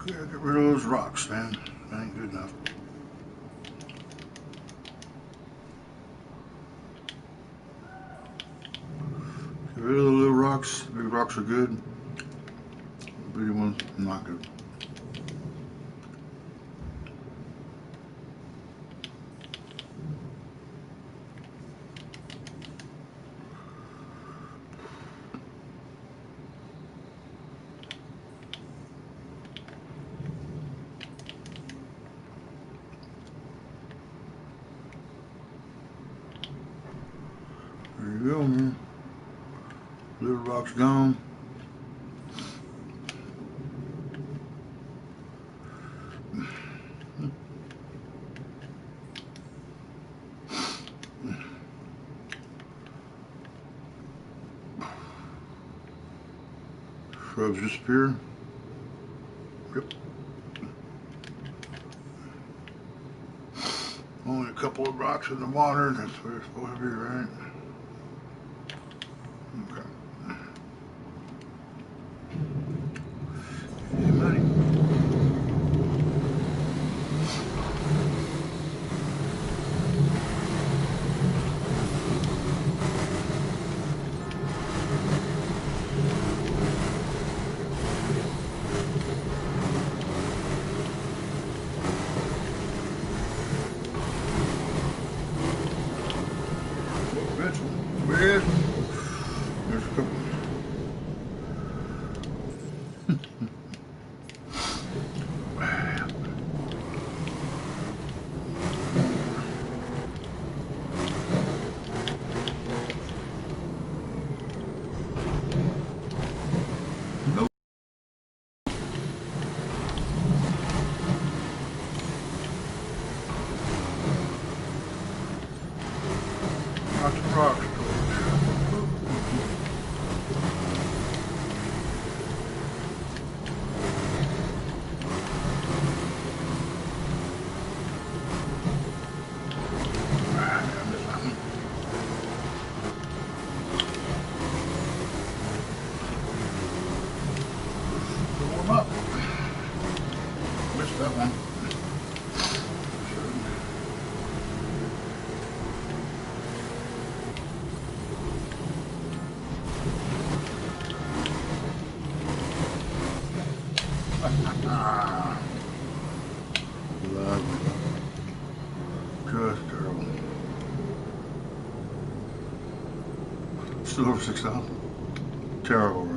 Gotta get rid of those rocks, man. That ain't good enough. Get rid of the little rocks. The big rocks are good. The big ones, not good. There you go, man. Little rock's gone. Shrubs disappear. Yep. Only a couple of rocks in the water. That's where it's supposed to be, right? Okay. Hey, buddy. There's a couple. Nope. Lots of rocks. Warm up. Missed that one. Lovely. Just terrible. Still over 6,000. Terrible run.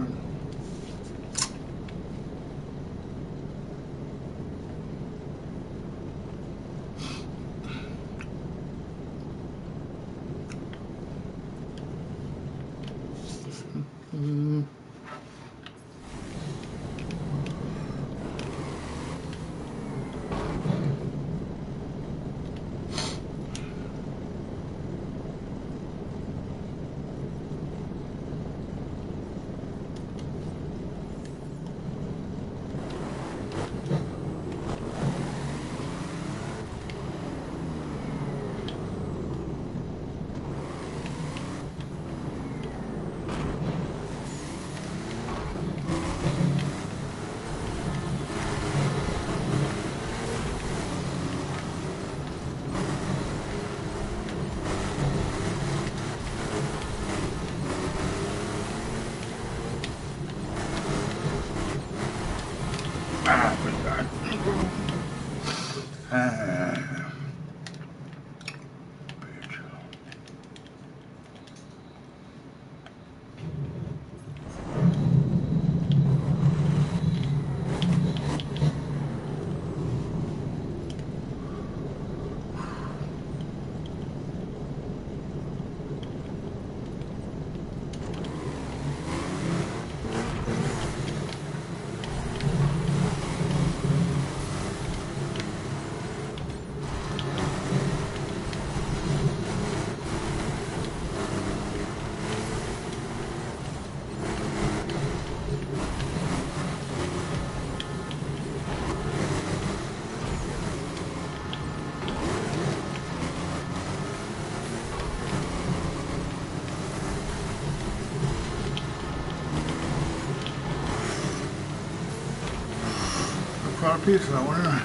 quite a piece of that one, isn't it?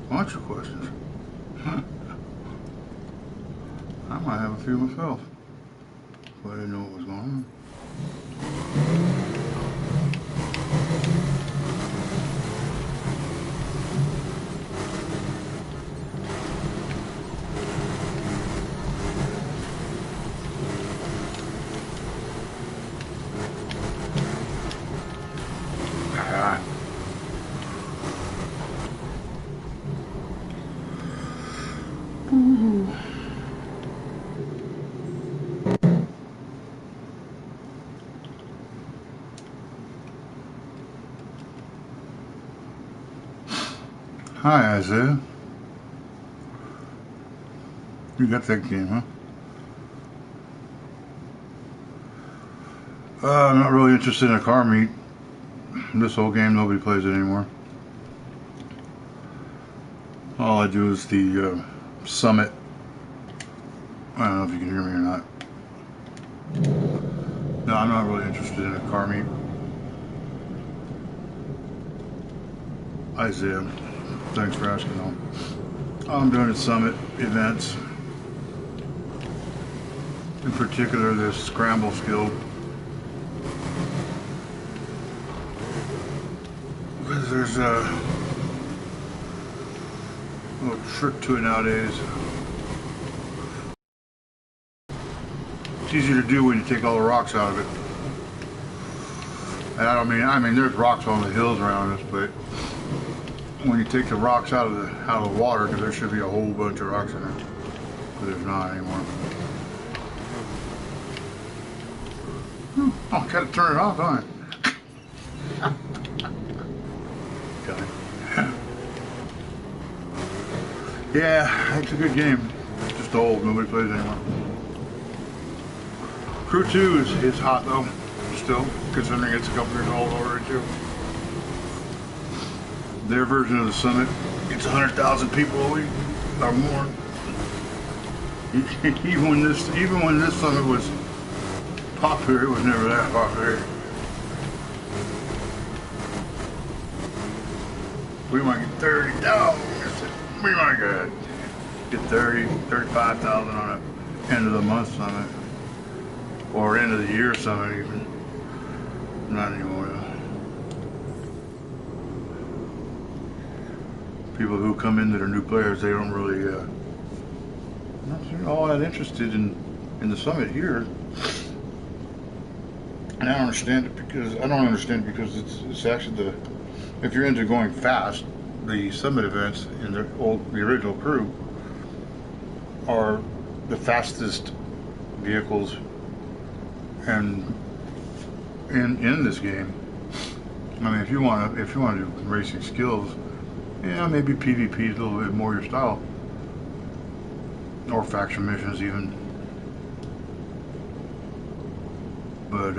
Bunch of questions. I might have a few myself, but I didn't know what was going on. Hi, Isaiah. You got that game, huh? I'm not really interested in a car meet. This whole game, nobody plays it anymore. All I do is the summit. I don't know if you can hear me or not. No, I'm not really interested in a car meet. Isaiah, thanks for asking though. I'm doing the summit events. In particular, this scramble skill. Because there's a little trick to it nowadays. It's easy to do when you take all the rocks out of it. And I mean, there's rocks on the hills around us, but when you take the rocks out of the water, because there should be a whole bunch of rocks in there, but there's not anymore. Oh, I gotta turn it off, don't I? Yeah, it's a good game. It's just old. Nobody plays anymore. Crew 2 is hot though, still, considering it's a couple years old already too. Their version of the summit gets 100,000 people a week or more. Even when this summit was popular, it was never that popular. We might get 30,000. We might get 30, 35,000 on a end of the month summit. Or end of the year summit even. Not anymore though. People who come in that are new players, they don't really not all that interested in the summit here. And I don't understand it because it's actually if you're into going fast, the summit events in the original crew are the fastest vehicles and in this game. I mean, if you want to do racing skills, yeah, maybe PvP is a little bit more your style, or faction missions even. But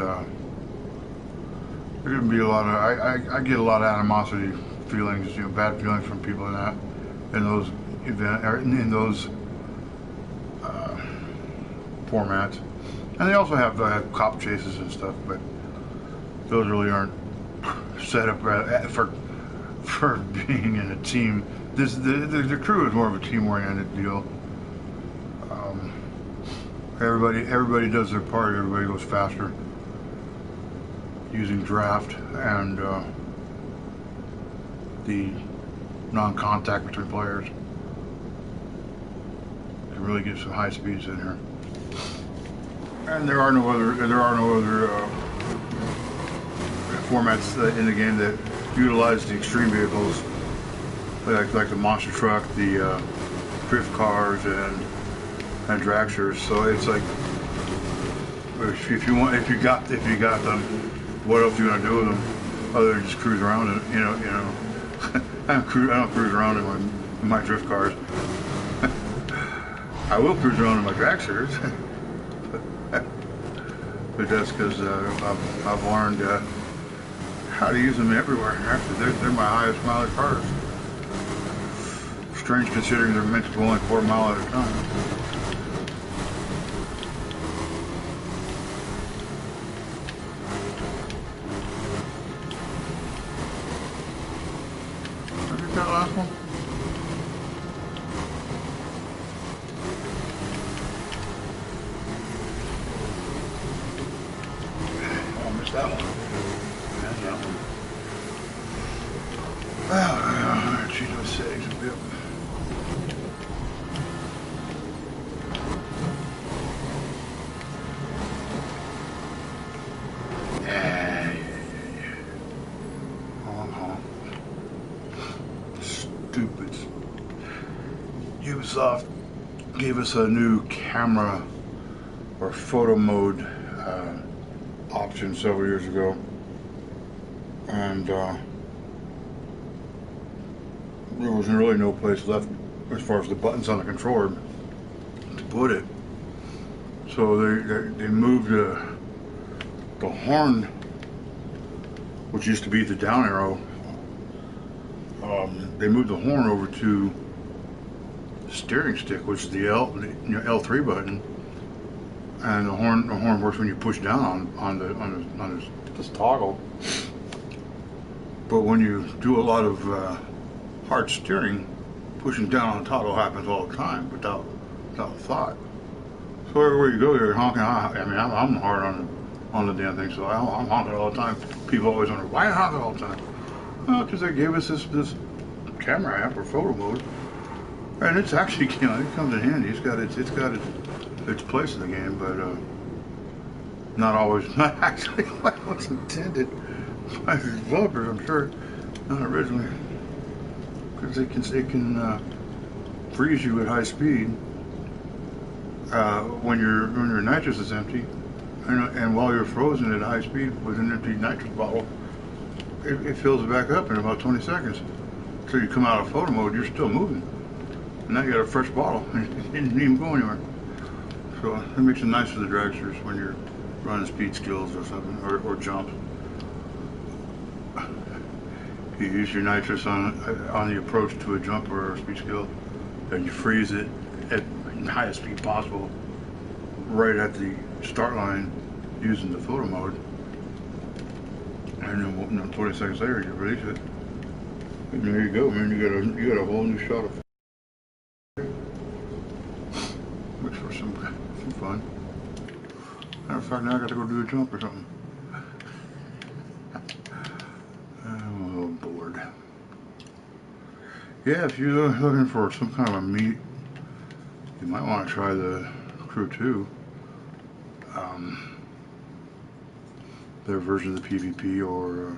there can be a lot of I get a lot of animosity feelings, bad feelings from people in those those formats. And they also have cop chases and stuff, but those really aren't set up for being in a team. The crew is more of a team-oriented deal. Everybody does their part. Everybody goes faster using draft and the non-contact between players. You can really get some high speeds in here. And there are no other formats in the game that utilize the extreme vehicles, like the monster truck, the drift cars, and dragsters. So it's like, if you got them, what else are you gonna do with them other than just cruise around and I don't cruise around in my drift cars. I will cruise around in my dragsters. But that's because I've learned how to use them everywhere. Actually, they're my highest mileage cars. Strange considering they're meant to go only 4 miles at a time. Did I get that last one? I missed that one. And that one. Well, she does say a bit. Stupid. Ubisoft gave us a new camera or photo mode option several years ago, and there was really no place left as far as the buttons on the controller to put it. So they moved the horn, which used to be the down arrow. They moved the horn over to the steering stick, which is the L3 button, and the horn works when you push down on this toggle. But when you do a lot of hard steering, pushing down on the toggle happens all the time without thought. So everywhere you go, you're honking. I mean, I'm hard on the damn thing, so I'm honking all the time. People always wonder, why are you honking all the time? Well, because they gave us this camera app or photo mode, and it's actually, it comes in handy. It's got its place in the game, but not actually what it was intended by the developers, I'm sure, not originally, because it can freeze you at high speed when your nitrous is empty, and while you're frozen at high speed with an empty nitrous bottle, it fills it back up in about 20 seconds. So you come out of photo mode, you're still moving. And now you got a fresh bottle, and it didn't even go anywhere. So it makes it nice for the dragsters when you're running speed skills or something, or jumps. You use your nitrous on the approach to a jump or a speed skill, and you freeze it at the highest speed possible, right at the start line, using the photo mode. And then 20 seconds later, you release it. And there you go, man. You got a whole new shot of. Makes for some fun. Matter of fact, now I got to go do a jump or something. I'm a little bored. Yeah, if you're looking for some kind of a meet, you might want to try the Crew 2. Their version of the PvP, or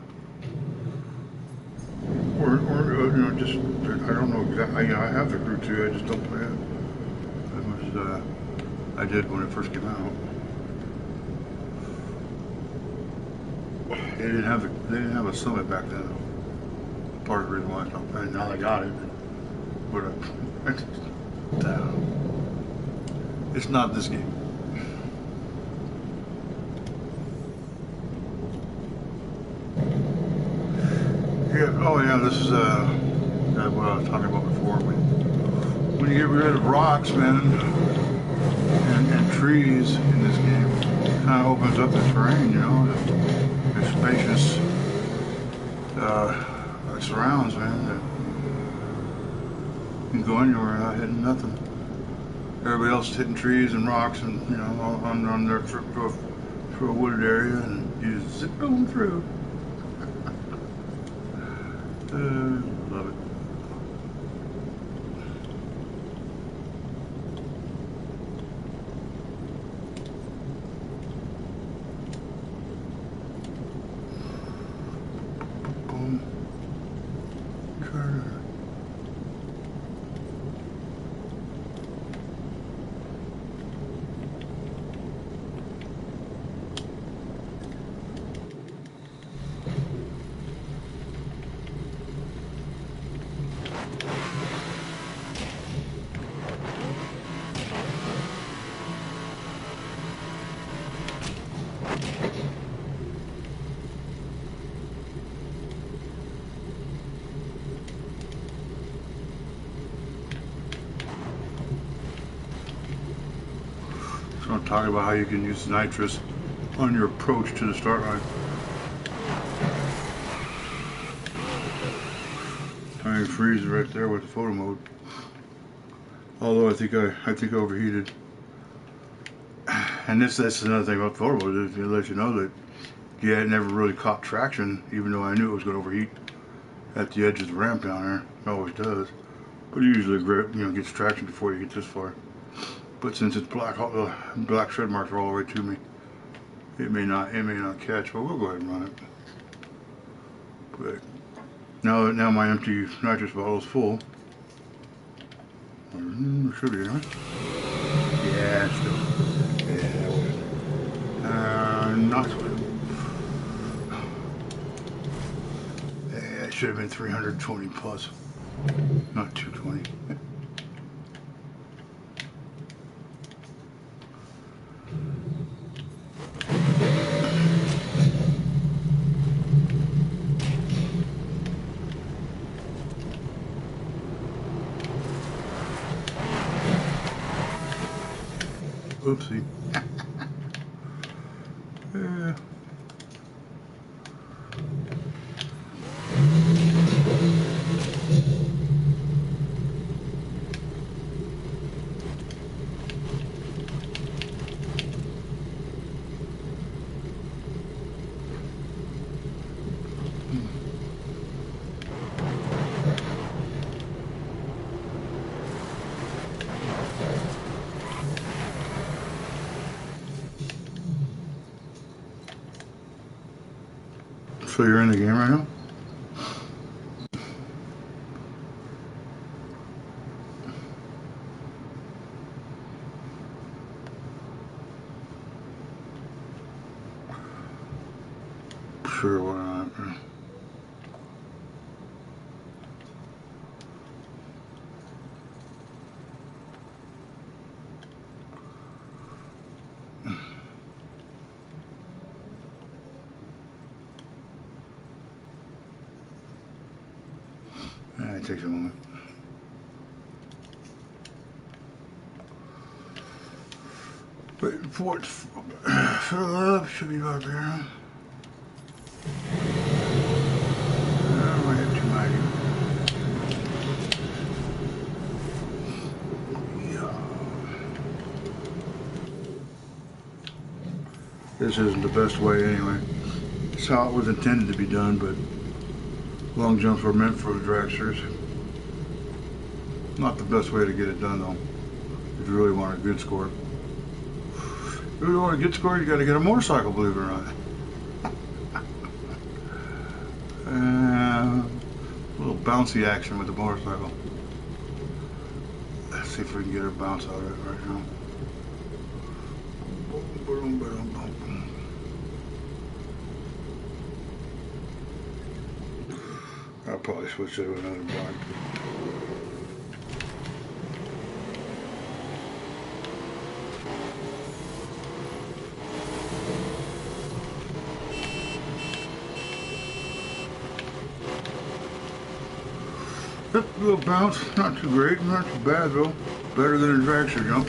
just, I don't know exactly. I have the Crew 2, I just don't play it as much as I did when it first came out. They didn't have a summit back then. Part of the reason why I stopped playing. Now they got it, but it's not this game. Yeah, oh yeah, this is what I was talking about before. When you get rid of rocks, man, and trees in this game, it kind of opens up the terrain, the spacious surrounds, man. You can go anywhere without hitting nothing. Everybody else is hitting trees and rocks, and on their trip to a wooded area, and you just zip on through. Love it. Boom. Carter. talking about how you can use nitrous on your approach to the start line. I mean, freeze right there with the photo mode. Although I think I overheated. And this is another thing about photo mode, is it lets you know that yeah, it never really caught traction, even though I knew it was going to overheat at the edge of the ramp down there. It always does. But it usually, gets traction before you get this far. But since it's black, all the black shred marks are all the way to me. It may not catch, but we'll go ahead and run it. But now my empty nitrous bottle is full. Should be, right? Yeah, still. Yeah, that was. Not so. Yeah, it should have been 320 plus, not 220. Oopsie. Yeah. So you're in the game right now? Sure, why not? It takes a moment. Wait for it to fill up, should be about there. I have too much. Yeah. This isn't the best way anyway. It's how it was intended to be done, but long jumps were meant for the dragsters. Not the best way to get it done though, if you really want a good score. If you really want a good score, you got to get a motorcycle, believe it or not. A little bouncy action with the motorcycle. Let's see if we can get a bounce out of it right now. I'll probably switch to another bike. Yep, a little bounce, not too great, not too bad though. Better than a dragster jump.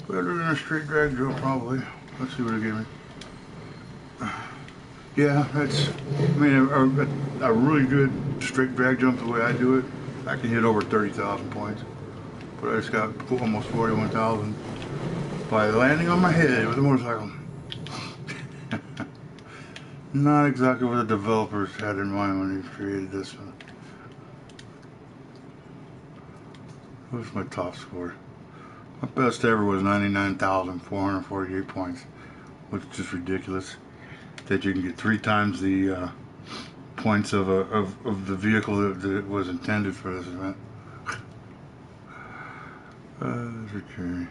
Better than a straight drag jump probably. Let's see what it gave me. Yeah, that's, I mean, a really good straight drag jump the way I do it, I can hit over 30,000 points. But I just got almost 41,000 by landing on my head with a motorcycle. Not exactly what the developers had in mind when they created this one. What's my top score? My best ever was 99,448 points, which is just ridiculous. That you can get 3 times the points of the vehicle that was intended for this event. Okay.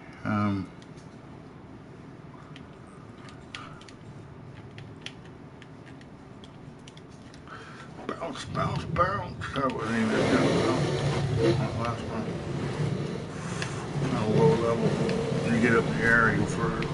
Bounce, bounce, bounce. That wasn't even that good. That last one. On a low level. When you get up in the air, you go further.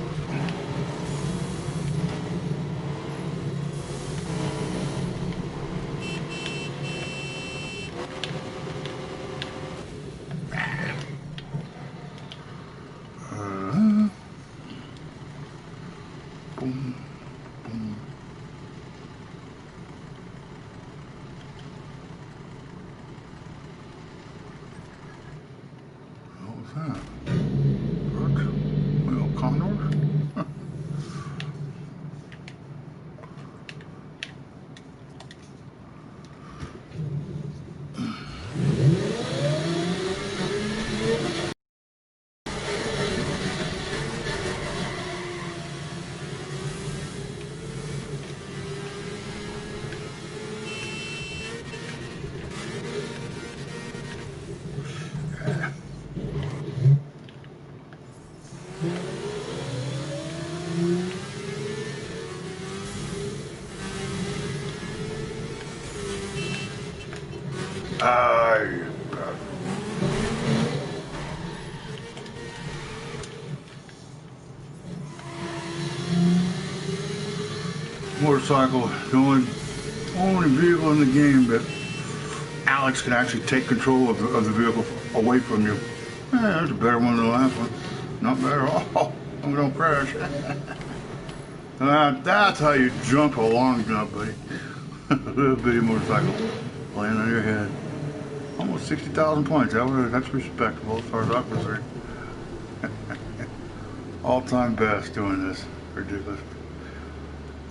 Motorcycle, the only vehicle in the game that Alex can actually take control of the vehicle away from you. Yeah, that's a better one than the last one. Not better at all. We don't crash. That's how you jump a long jump, buddy. Little bitty motorcycle laying on your head. Almost 60,000 points. That's respectable as far as I'm concerned. All-time best doing this. Ridiculous.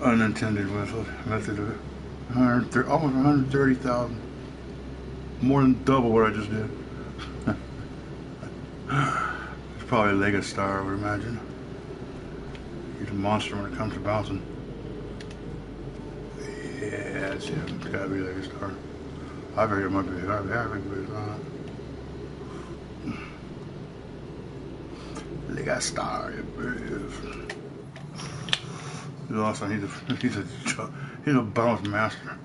Unintended method of it. Almost 130,000. More than double what I just did. It's probably a Lega Star, I would imagine. He's a monster when it comes to bouncing. Yeah, that's him. It's gotta be Lega Star. I figured it might be Harvey, but it's not. Lega Star, it is. He's awesome. He's a bounce master.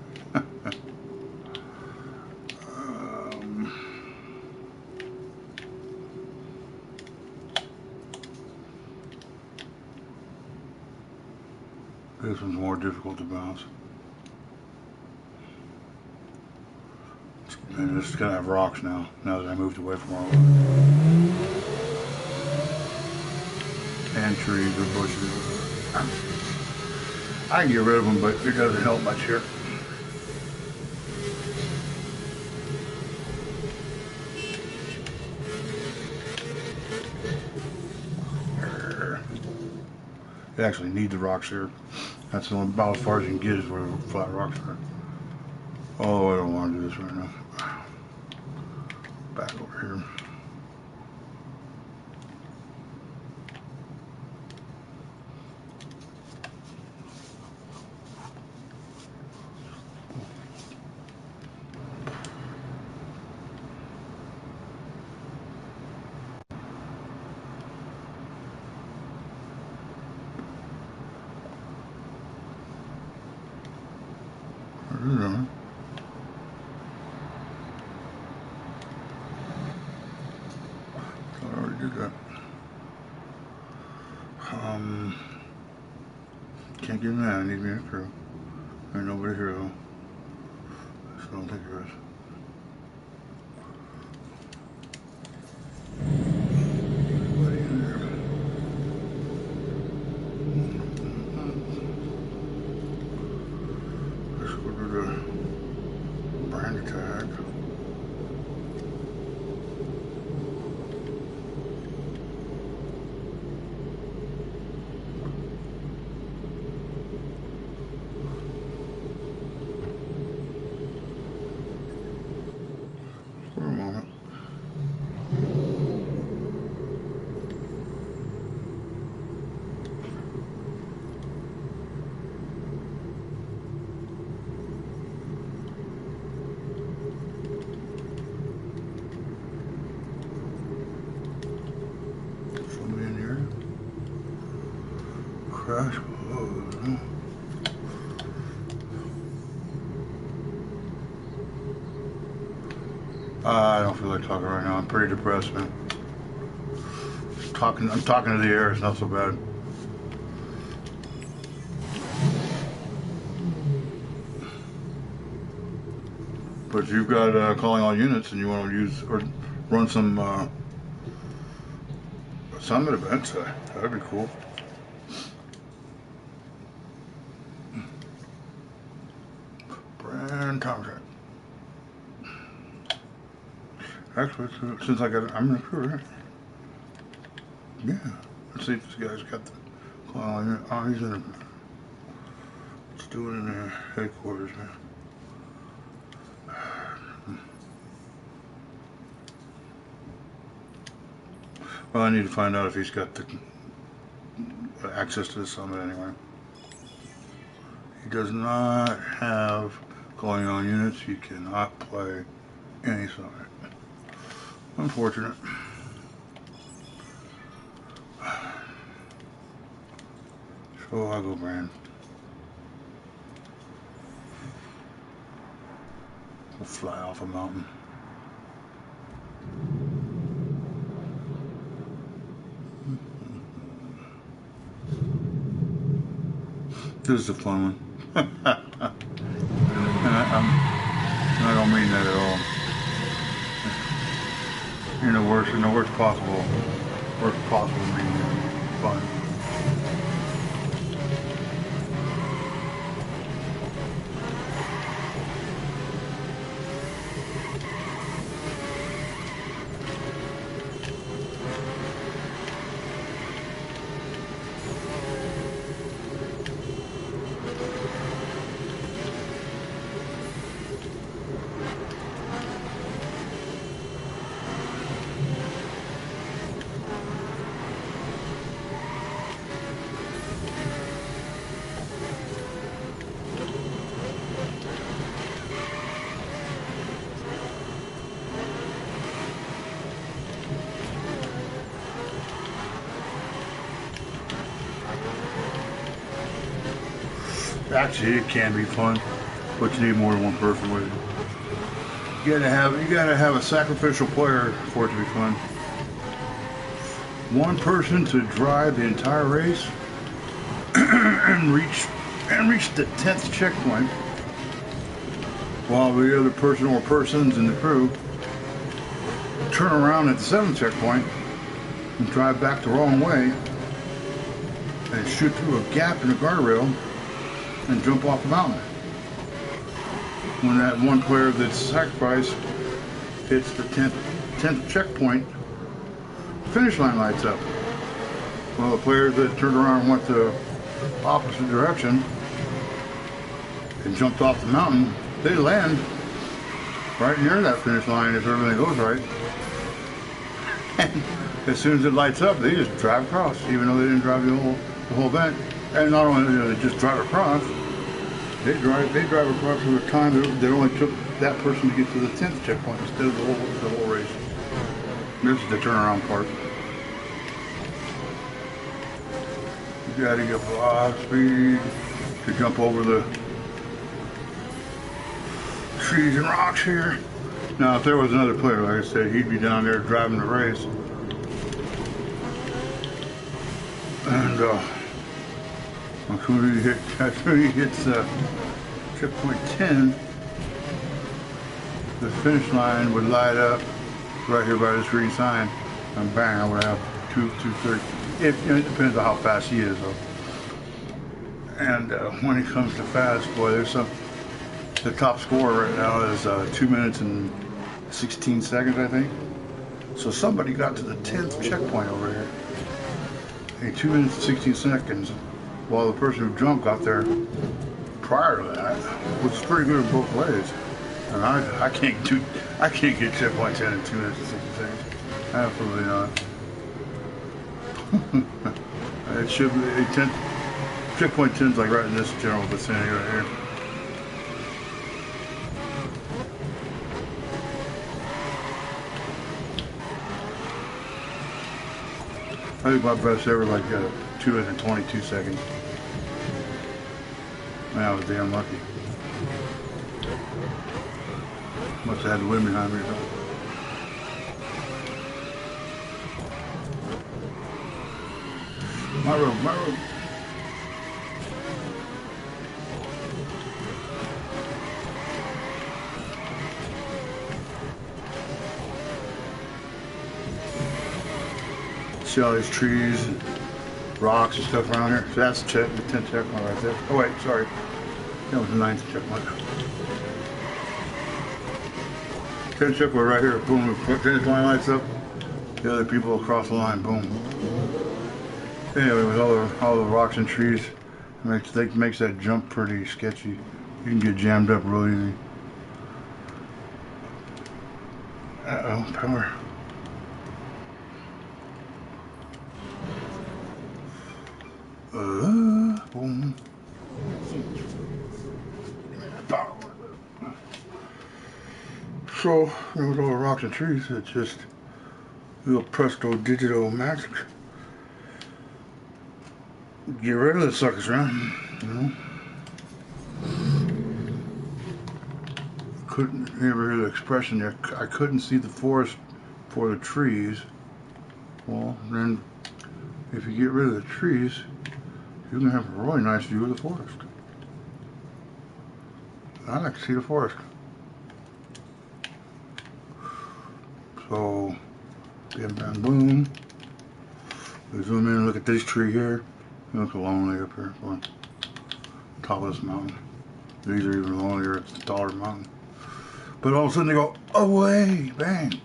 This one's more difficult to bounce. And this is gonna have rocks now that I moved away from all of it. And trees or bushes. I can get rid of them, but it doesn't help much here. You actually need the rocks here. That's about as far as you can get is where the flat rocks are. Oh, I don't want to do this right now. Back over here. I already did that. Can't get in that. I need me a crew. Ain't nobody here though. So I don't think there is. Anybody in there? Let's go to the brand attack. For a moment. Somebody in here? Crash mode. I don't feel like talking right now. I'm pretty depressed, man. I'm talking to the air. It's not so bad. But if you've got calling all units and you want to use or run some summit events, that'd be cool. Brand contract. Actually, since I'm in the crew, right? Yeah. Let's see if this guy's got the calling all unit. Oh, he's in a. Let's do it in the headquarters, man. Well, I need to find out if he's got the access to the summit anyway. He does not have calling on units. You cannot play any summit. Unfortunate. So I'll go brand. We'll fly off a mountain. This is a fun one. And I don't mean that at all. In the worst possible meaning. Fun. Actually, it can be fun, but you need more than one person with it. You gotta have a sacrificial player for it to be fun. One person to drive the entire race and reach the 10th checkpoint, while the other person or persons in the crew turn around at the 7th checkpoint and drive back the wrong way and shoot through a gap in the guardrail and jump off the mountain. When that one player that's sacrificed hits the 10th checkpoint, the finish line lights up. Well, the players that turned around and went the opposite direction and jumped off the mountain, they land right near that finish line if everything goes right. And as soon as it lights up, they just drive across, even though they didn't drive the whole event. And not only do they just drive across, they drive across for the time that only took that person to get to the 10th checkpoint instead of the whole race. This is the turnaround part. You gotta get a lot of speed to jump over the trees and rocks here. Now, if there was another player, like I said, he'd be down there driving the race. And as soon as he hits checkpoint 10, the finish line would light up right here by this green sign, and bang, I would have 2:30. It depends on how fast he is, though. And when it comes to fast, boy, the top score right now is 2 minutes and 16 seconds, I think. So somebody got to the 10th checkpoint over here in 2 minutes and 16 seconds, while the person who jumped got there prior to that, which is pretty good in both ways. And I can't get checkpoint 10 in 2 minutes and 60 seconds. Absolutely not. It should be checkpoint 10's like right in this general vicinity right here. I think my best ever like 2 minutes and 22 seconds. Man, I was damn lucky. Must have had the wind behind me or something. My road. See all these trees and rocks and stuff around here. So that's the 10th checkpoint right there. Oh wait, sorry. That was the 9th checkpoint. 10th checkpoint right here. Boom. Finish line lights up. The other people across the line. Boom. Anyway, with all the rocks and trees, makes that jump pretty sketchy. You can get jammed up real easy. Uh-oh, power. Boom. So, with all the rocks and trees, it's just little presto digital magic. Get rid of the suckers, man. You know? Couldn't ever hear the expression there. I couldn't see the forest for the trees. Well, then, if you get rid of the trees, you can have a really nice view of the forest. I like to see the forest. So, bam, bam, boom. We zoom in and look at this tree here. Look lonely up here on top of this mountain. These are even lonelier at the taller mountain. But all of a sudden they go away, bang.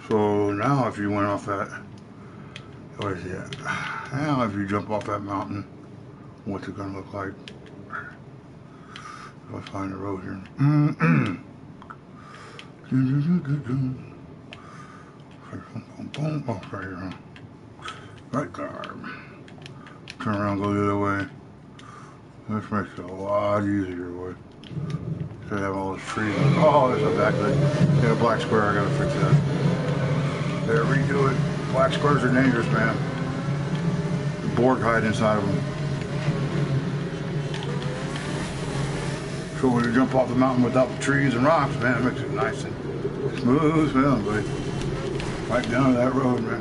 So now if you went off that, what is it? Now if you jump off that mountain, what's it gonna look like? If I find the road here. Oh, right here, huh? Right there. Turn around, go the other way. This makes it a lot easier, boy. Instead of having all those trees. Oh, there's a backlight. Yeah, black square, I gotta fix that. There, redo it. Black squares are dangerous, man. The Borg hide inside of them. So when you jump off the mountain without the trees and rocks, man, it makes it nice and smooth sailing, buddy. Right down to that road, man.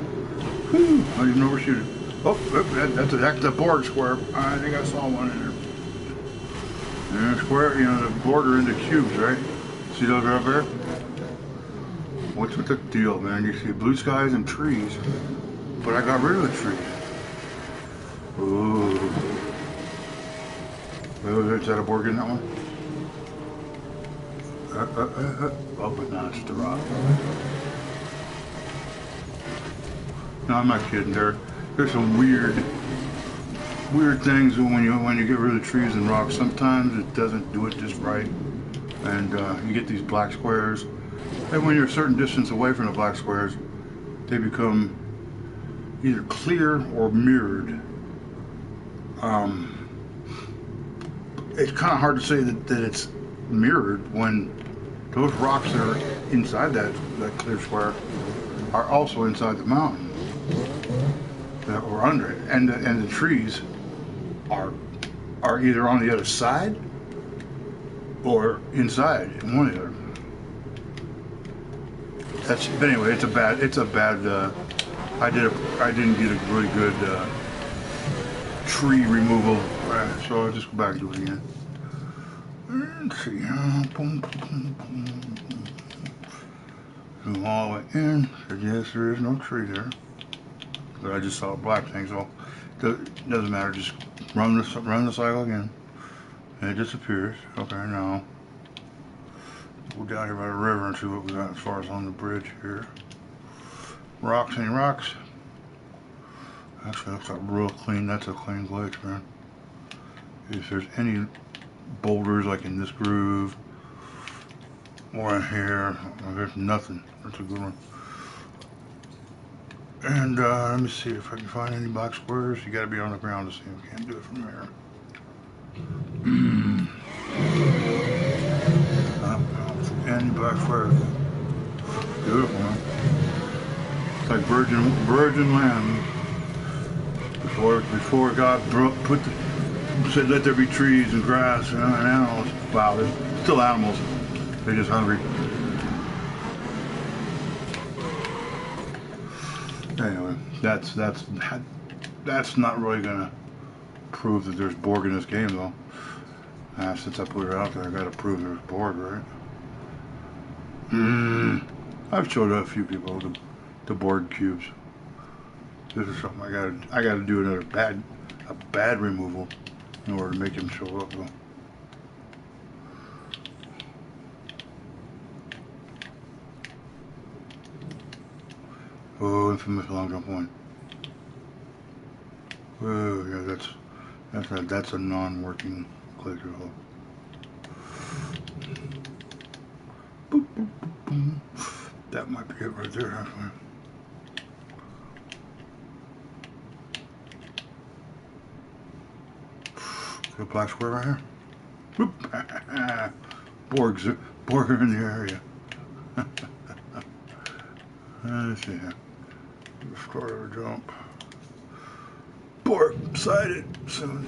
Whew, I didn't overshoot it. Oh, that's a Borg square. I think I saw one in there. And a square, you know, the Borg are into cubes, right? See those are up there? What's with the deal, man? You see blue skies and trees, but I got rid of the trees. Ooh. Is that a Borg in that one? Oh, but no, it's the rock. No, I'm not kidding. There's some weird things when you get rid of the trees and rocks. Sometimes it doesn't do it just right, and you get these black squares. And when you're a certain distance away from the black squares, they become either clear or mirrored. It's kind of hard to say that it's mirrored when those rocks that are inside that clear square are also inside the mountain that we're under it, and the trees are either on the other side or inside, one or the other. But anyway, it's a bad. I didn't get a really good tree removal, so I'll just go back and do it again. Let's see. Zoom all the way in. Yes, there is no tree there. But I just saw a black thing, so it doesn't matter. Just run the cycle again, and it disappears. Okay, now go down here by the river and see what we got as far as on the bridge here. Rocks, any rocks? Actually, looks like real clean. That's a clean glitch, man. If there's any boulders like in this groove or in here, there's nothing. That's a good one. And let me see if I can find any black squares. You got to be on the ground to see them. Can't do it from here. Any black squares. Beautiful, man. It's like virgin land. Before God said let there be trees and grass and animals. Wow, there's still animals. They're just hungry. Anyway, that's not really gonna prove that there's Borg in this game, though. Since I put it out there, I gotta prove there's Borg, right? I've showed a few people the Borg cubes. This is something I gotta do a bad removal in order to make them show up, though. Oh, infamous long jump one. Oh, yeah, that's a non-working clicker hole. Boop, boop, boop, boop. That might be it right there, actually. See a black square right here? Boop. Borg in the area. Let's see here. Start our jump. Borg sighted soon.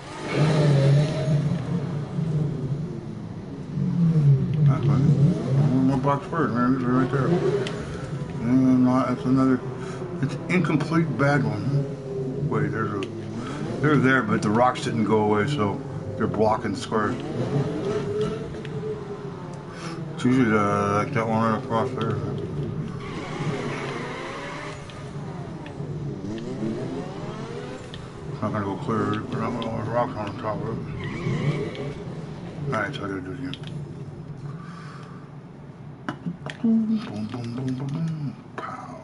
That's fine. One more box first, man. It's right there. And that's another. It's incomplete bad one. Wait, there's They're there, but the rocks didn't go away, so they're blocking the squares. It's usually like that one right across there. It's not gonna go clear. We're not gonna have rocks on the top of it. Alright, so I gotta do it again. Boom, boom, boom, boom, boom, boom. Pow.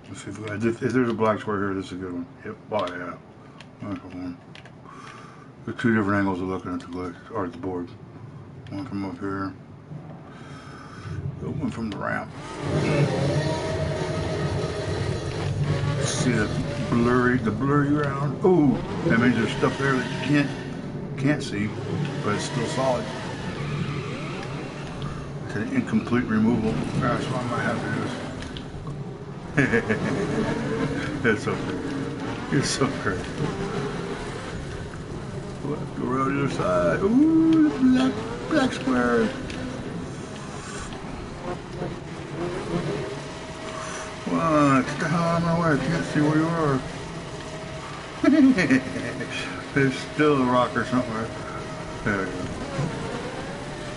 Let's see if there's a black square here, this is a good one. Yep, oh yeah. That's the one. There's two different angles of looking at the glitch, or at the board. One from up here, one from the ramp. See the blurry ground? Oh, that means there's stuff there that you can't see, but it's still solid. It's an incomplete removal. That's what I might have to do. It's so great. It's so great. Go around the other side. Ooh, black square. What? Get the hell out of my way. I can't see where you are. There's still a rock or something. There we go.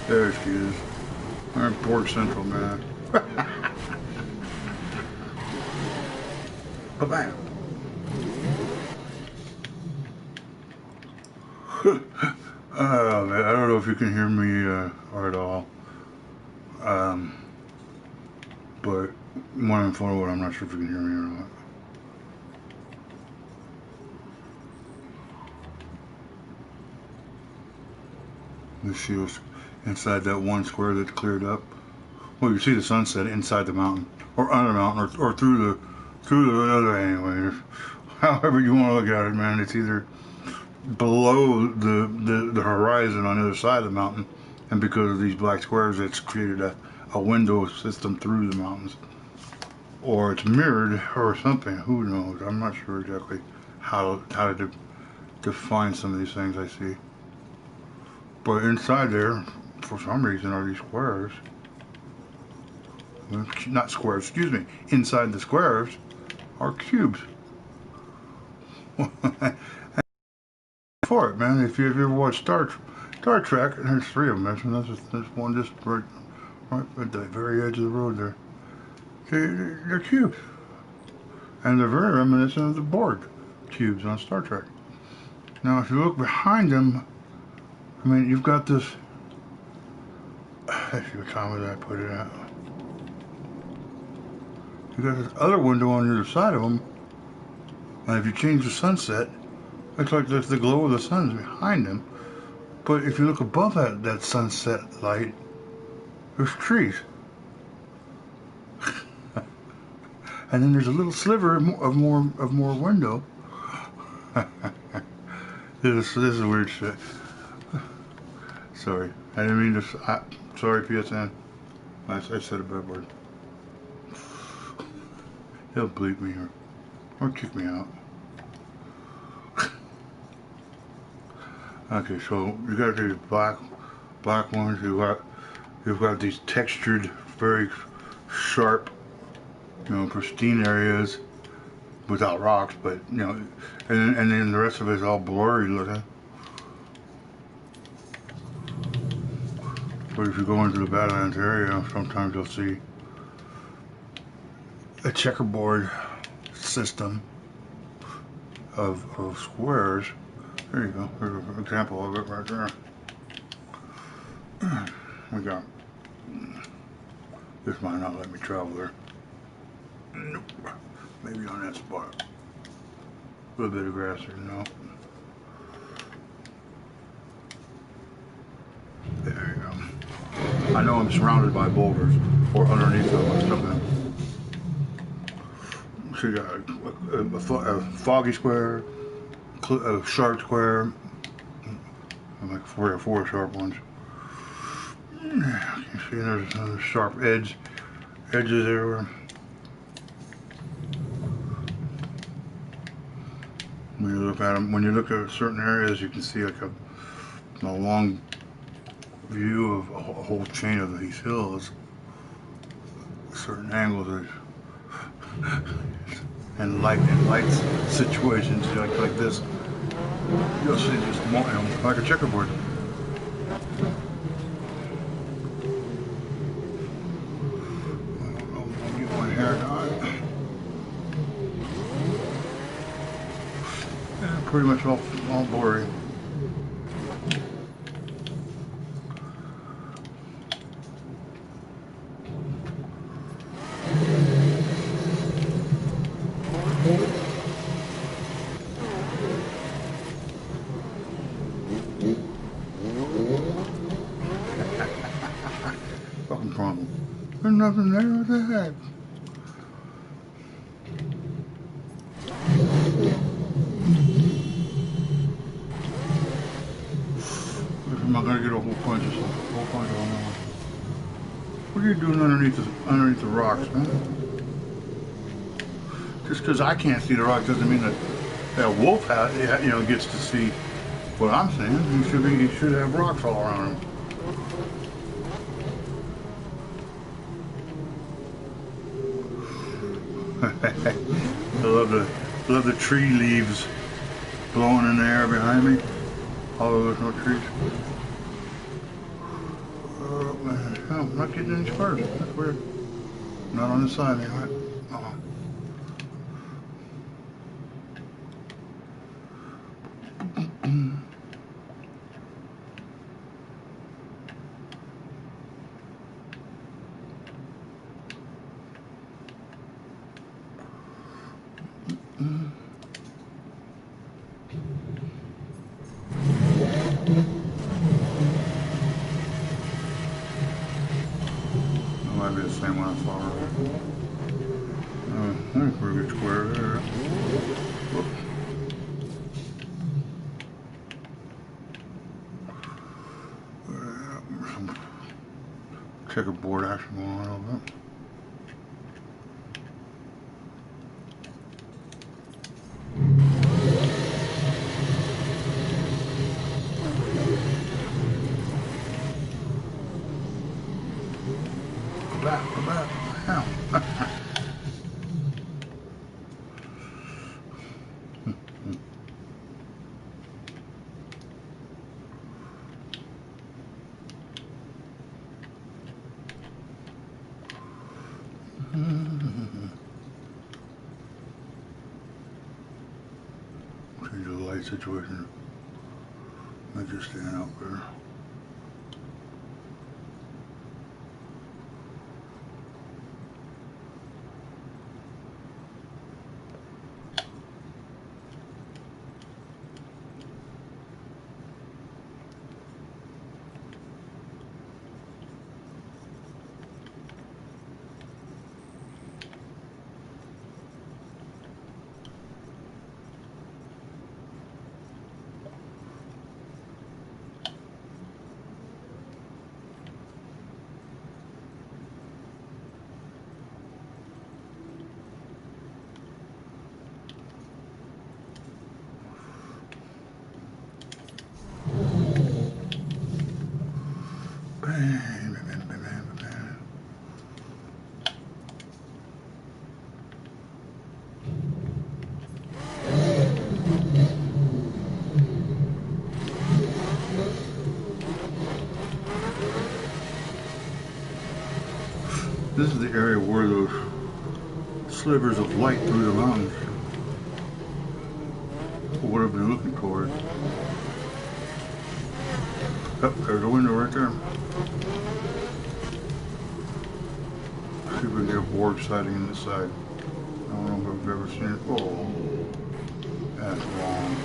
There she is. We're in Port Central, man. Bye-bye. Oh, man, I don't know if you can hear me or at all. But when I'm forward, I'm not sure if you can hear me or not. This shield's inside that one square that's cleared up. Well, you see the sunset inside the mountain, or under the mountain, or through the other anyway. However you want to look at it, man, it's either below the horizon on the other side of the mountain, and because of these black squares, it's created a window system through the mountains, or it's mirrored or something. Who knows? I'm not sure exactly how to define some of these things I see. But inside there, for some reason, are these squares. Not squares, excuse me. Inside the squares are cubes. For it, man. If you ever watched Star Trek, and there's three of them. There's one just right at the very edge of the road there. They're cubes, and they're very reminiscent of the Borg cubes on Star Trek. Now, if you look behind them, I mean, you've got this. Let's see what time did I put it at? You got this other window on the other side of them, and if you change the sunset, looks like there's the glow of the sun is behind them. But if you look above that sunset light, there's trees, and then there's a little sliver of more window. This is weird shit. Sorry, I didn't mean to. Sorry, PSN. I said a bad word. He'll bleep me or kick me out. Okay, so you got these black ones. You've got these textured, very sharp, pristine areas without rocks, but and then the rest of it is all blurry looking. But if you go into the Badlands area, sometimes you'll see a checkerboard system of squares. There you go. There's an example of it right there. We got. This might not let me travel there. Nope. Maybe on that spot. A little bit of grass there, no. There you go. I know I'm surrounded by boulders, or underneath them or something. So you got a foggy square, a sharp square, and like 3 or 4 sharp ones. You see there's another sharp edges everywhere. When you look at them, when you look at certain areas, you can see like a long view of a whole chain of these hills, certain angles, and light situations like this. You'll see just more, like a checkerboard. I'll get my hair done. Yeah, pretty much all blurry. Fucking problem. There's nothing there. What the heck? I'm not gonna get a whole bunch of stuff. What are you doing underneath the rocks, man? Just because I can't see the rocks doesn't mean that wolf gets to see what I'm saying. He should have rocks all around him. I love the tree leaves blowing in the air behind me. Although there's no trees. Oh man, I'm not getting any spurs. That's weird. Not on this side anyway. Oh. That might be the same one I saw earlier. That's a pretty good square there. Whoop. Some checkerboard action going on a little bit. Go back. Ow. Change the light situation. I just stand out there. This is the area where those slivers of light through the mountains, or whatever they're looking toward. Oh, there's a window right there. See if we can get a board sighting in this side. I don't know if I've ever seen it. Oh, that's long.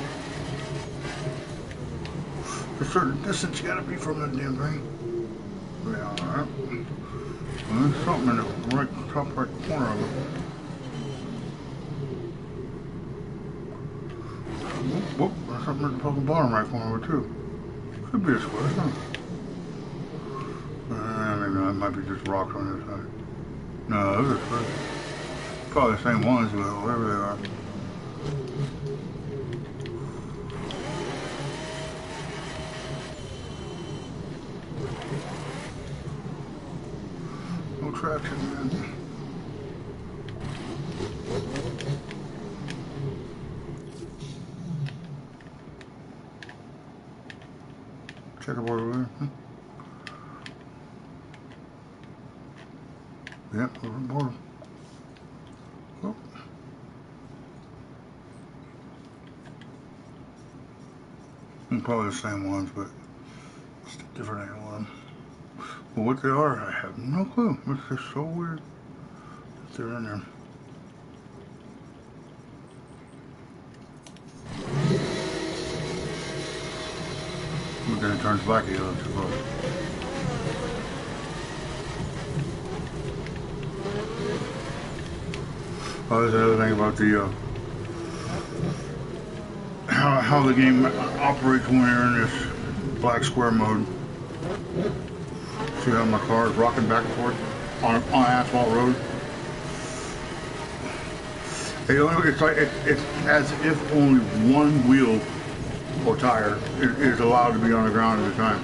A certain distance you gotta be from that damn thing. Yeah, alright. Well, there's something in the top right corner of it. Whoop, there's something at the fucking bottom right corner of it too. Could be a square, huh? Maybe that might be just rocks on this side. No, those are squares. Probably the same ones, but whatever they are. traction, man. Checkerboard over there. Yep, over the border. Oh. Probably the same ones, but it's a different angle on them. But what they are, I have no clue. It's just so weird that they're in there. But then it turns black again, I suppose. Oh, there's another thing about the how the game operates when you're in this black square mode. See how my car is rocking back and forth on an asphalt road. It's like it's as if only one wheel or tire is allowed to be on the ground at a time.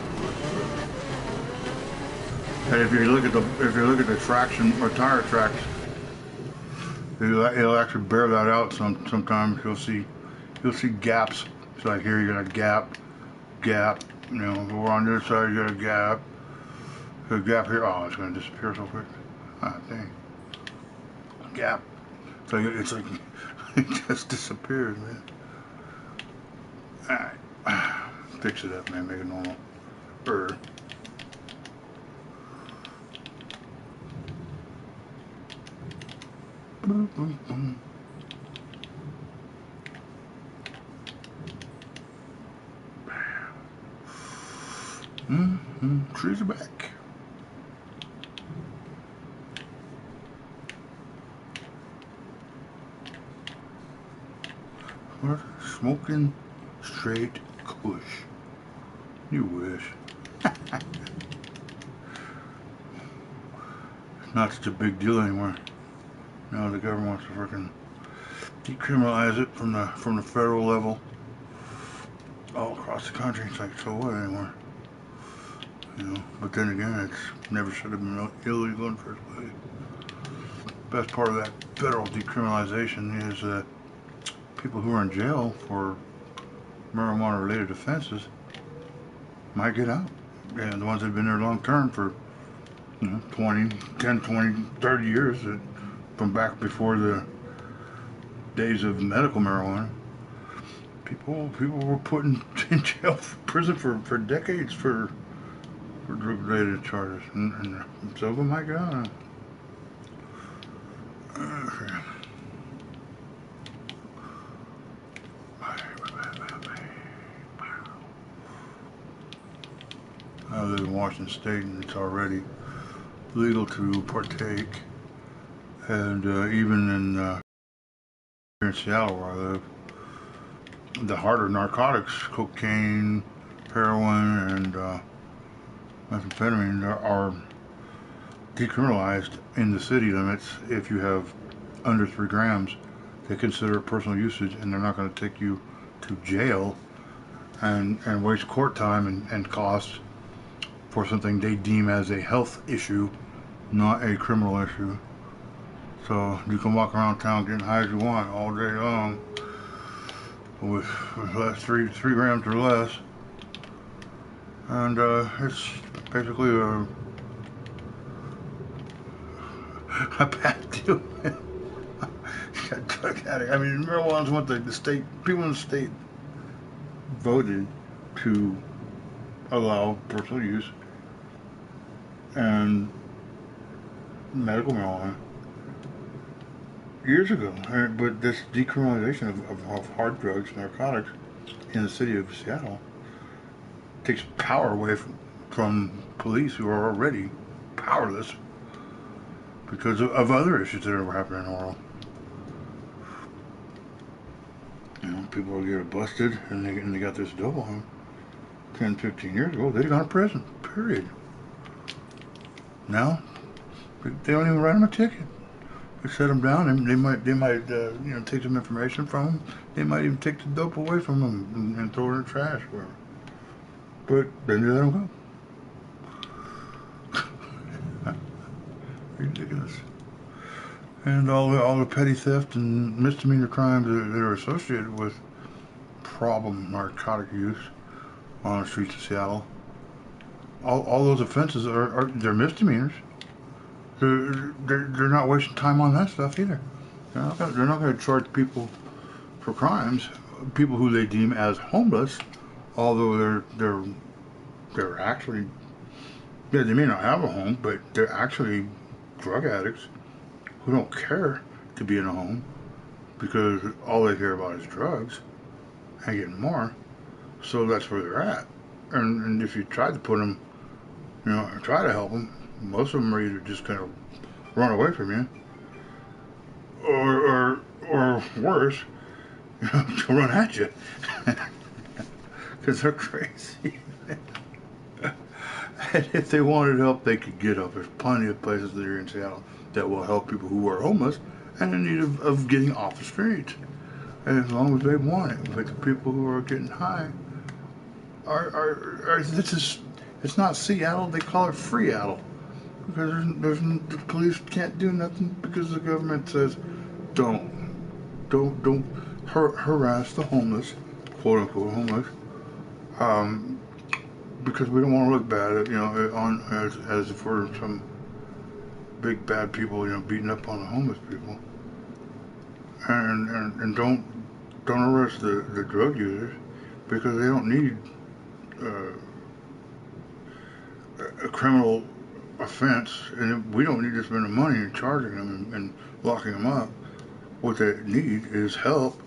And if you look at the traction or tire tracks, it'll actually bear that out. Sometimes you'll see gaps. It's like here you got a gap. You know, over on this side you got a gap. A gap here. Oh, it's gonna disappear so quick. Ah, dang. Gap. It's like it just disappears, man. Alright. Fix it up, man. Make it normal. Boom, boom, boom. Trees are back. What? Smoking straight kush. You wish. It's not such a big deal anymore. Now the government wants to freaking decriminalize it from the federal level all across the country. It's like, so what anymore? You know, but then again, it's never should have been illegal in the first place. Best part of that federal decriminalization is that people who are in jail for marijuana-related offenses might get out. And the ones that have been there long term for, you know, 10, 20, 30 years, from back before the days of medical marijuana, people were put in jail, prison for decades for drug-related charges, and some of them might get out. Okay. I live in Washington State, and it's already legal to partake, and even in here in Seattle where I live, the harder narcotics, cocaine, heroin, and methamphetamine are decriminalized in the city limits. If you have under 3 grams, they consider it personal usage, and they're not going to take you to jail and waste court time and costs for something they deem as a health issue, not a criminal issue. So you can walk around town getting high as you want all day long with less 3 grams or less, and it's basically a bad deal. Drug addict. I mean, marijuana's what the state people in the state voted to allow personal use and medical marijuana years ago. But this decriminalization of hard drugs, narcotics, in the city of Seattle takes power away from police who are already powerless because of other issues that are happening in the world. You know, people will get busted and they got this dope on them 10, 15 years ago. They'd gone to prison, period. Now, they don't even write them a ticket. They set them down, and they might you know, take some information from them. They might even take the dope away from them and throw it in the trash, whatever. But then they let them go. ridiculous. And all the petty theft and misdemeanor crimes that are associated with problem narcotic use on the streets of Seattle. All those offenses they're misdemeanors. They're not wasting time on that stuff either. They're not going to charge people for crimes, people who they deem as homeless, although they're actually, yeah, they may not have a home, but they're actually drug addicts who don't care to be in a home because all they care about is drugs and getting more. So that's where they're at. And if you try to put them, try to help them, most of them are either just going to run away from you, or worse, to run at you, because they're crazy. And if they wanted help, they could get help. There's plenty of places that are in Seattle that will help people who are homeless and in need of getting off the streets, and as long as they want it. But the people who are getting high are it's not Seattle. They call it Freeattle. Because the police can't do nothing because the government says don't harass the homeless, quote unquote homeless, because we don't want to look bad, as if we're some big bad people, beating up on the homeless people, and don't arrest the drug users because they don't need a criminal offense, and we don't need to spend the money in charging them and locking them up. What they need is help,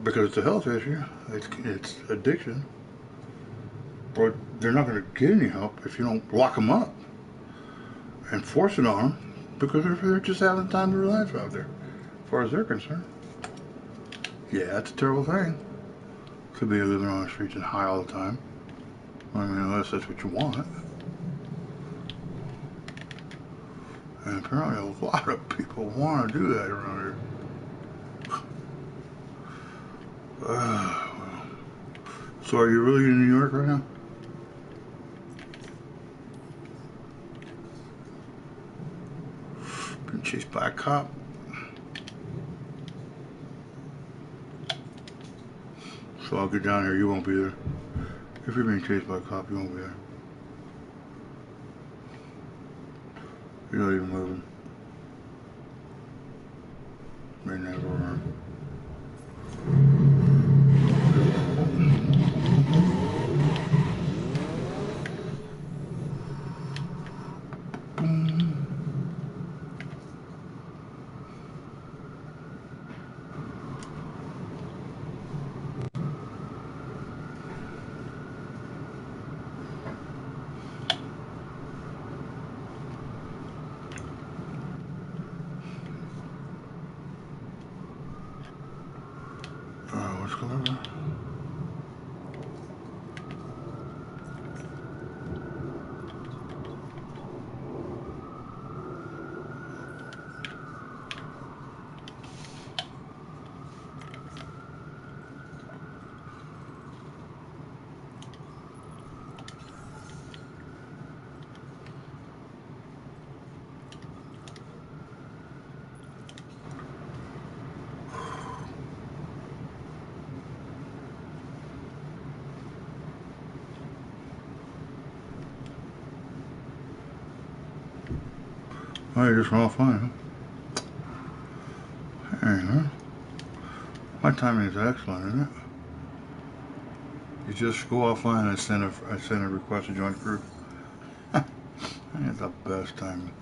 because it's a health issue. It's addiction, but they're not going to get any help if you don't lock them up and force it on them, because they're just having the time of their life out there, as far as they're concerned. Yeah, it's a terrible thing to be living on the streets and high all the time. I mean, unless that's what you want. And apparently a lot of people want to do that around here. So are you really in New York right now? Been chased by a cop? So I'll get down here, you won't be there. If you're being chased by a cop, you won't be there. You're not even moving. They never are. What's going on? Oh, you just went offline, huh? Hey, huh? My timing is excellent, isn't it? You just go offline and I send a request to join group. I had the best timing.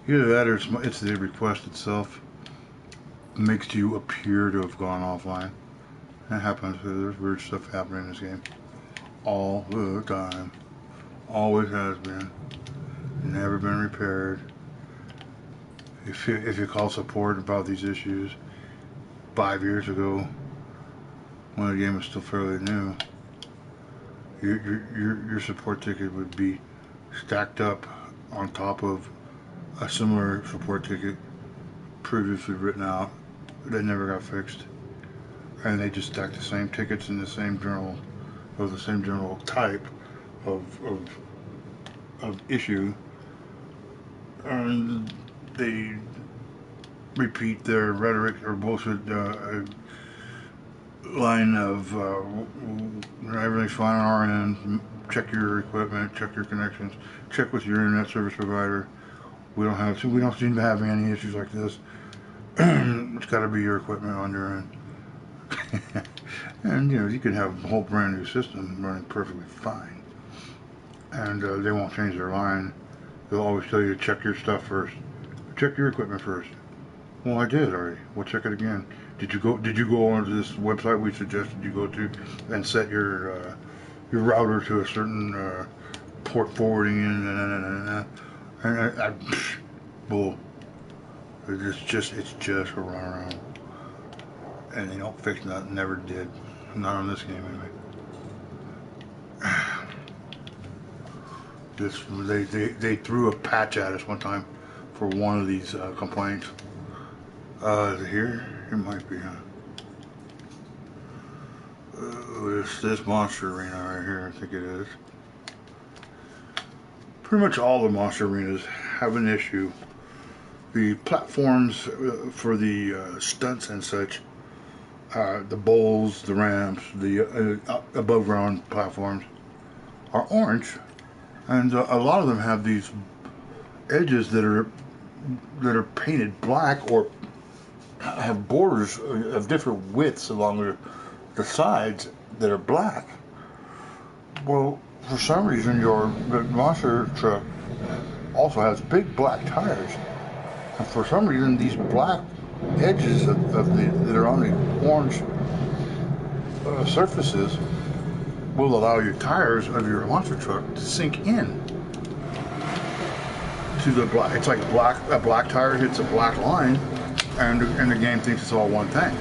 Either that or it's the request itself makes you appear to have gone offline. That happens. There's weird stuff happening in this game all the time. Always has been. Never been repaired. If you call support about these issues 5 years ago, when the game was still fairly new, your support ticket would be stacked up on top of a similar support ticket previously written out that never got fixed, and they just stacked the same tickets in the same journal, or the same general type of issue They repeat their rhetoric or bullshit line of everything's fine on our end. Check your equipment, check your connections, check with your internet service provider. We don't seem to have any issues like this. It's got to be your equipment on your end. And you could have a whole brand new system running perfectly fine, and they won't change their line. They'll always tell you to check your stuff first, check your equipment first. Well, I did already. We'll check it again. Did you go onto this website we suggested you go to and set your router to a certain port forwarding and bull. It's just a runaround. And they don't fix nothing, never did. Not on this game anyway. They threw a patch at us one time for one of these complaints. Is it here? It might be, this monster arena right here, I think it is. Pretty much all the monster arenas have an issue. The platforms for the stunts and such, the bowls, the ramps, the above ground platforms are orange, and a lot of them have these edges that are painted black or have borders of different widths along the sides that are black. Well, for some reason, the monster truck also has big black tires, and for some reason, these black edges that are on the orange surfaces will allow your tires of your monster truck to sink in to the black. It's like a black tire hits a black line, and the game thinks it's all one thing.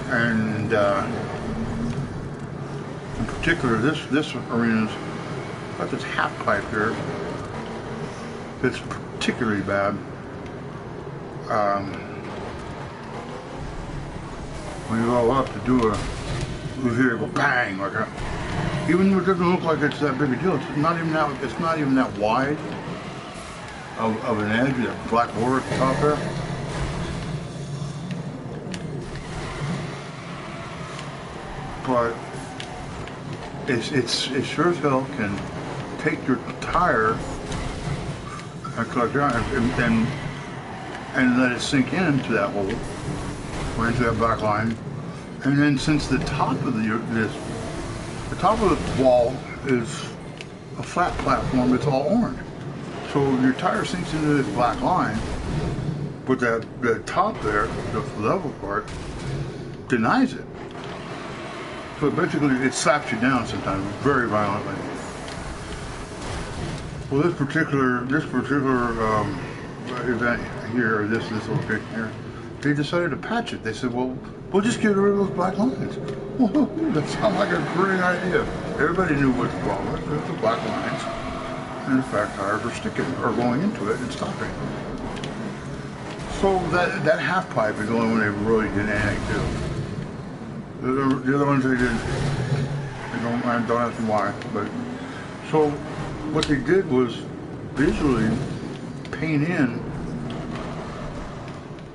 And in particular, this arena's got this half pipe here that's particularly bad. When you go up to do you hear it go bang like that. Even though it doesn't look like it's that big a deal, it's not even that wide of an edge, that black border at the top there. But it sure as hell can take your tire and let it sink into that hole or into that black line. And then since the top of the top of the wall is a flat platform, it's all orange. So your tire sinks into this black line, but the top there, the level part, denies it. So basically it slaps you down sometimes very violently. Well, this particular event here, or this location here, they decided to patch it. They said, well, we'll just get rid of those black lines. Well, that sounds like a great idea. Everybody knew what the problem was. There's the black lines, and the fat tires are going into it and stopping. So that half pipe is the only one they really did anything to. The other ones they didn't. I don't ask me why, but so what they did was visually paint in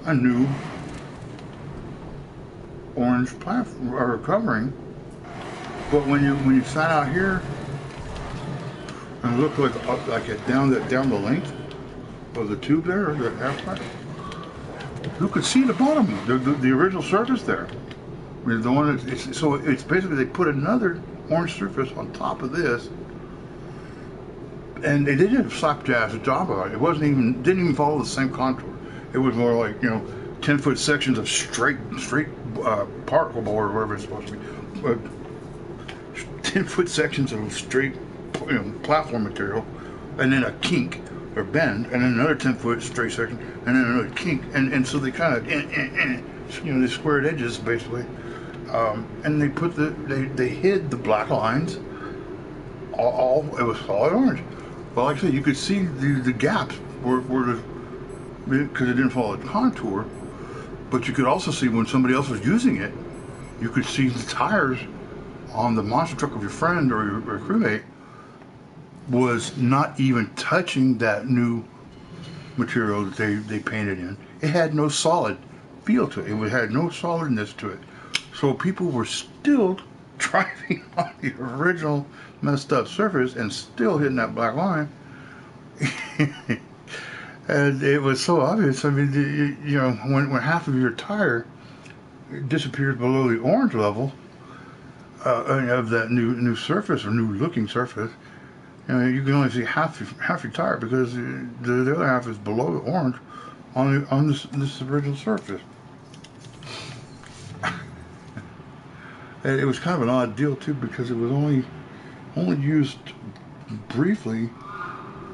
a new orange platform or covering, but when you sat out here and looked like it down the length of the tube there, the half pipe, you could see the bottom, the original surface there. The one so it's basically they put another orange surface on top of this, and they did a slapdash job of it. It didn't even follow the same contour. It was more like 10-foot sections of straight particle board or whatever it's supposed to be. 10-foot sections of straight platform material, and then a kink or bend, and then another 10-foot straight section, and then another kink, and so they kind of the squared edges basically. And they they hid the black lines. It was solid orange. But like I said, you could see the gaps because it didn't follow the contour. But you could also see when somebody else was using it, you could see the tires on the monster truck of your friend or your crewmate was not even touching that new material that they painted in. It had no solid feel to it. It had no solidness to it. So people were still driving on the original messed up surface and still hitting that black line. And it was so obvious. I mean, you know, when half of your tire disappears below the orange level of that new surface or new looking surface, you know, you can only see half your tire because the other half is below the orange on this original surface. And it was kind of an odd deal too because it was only used briefly,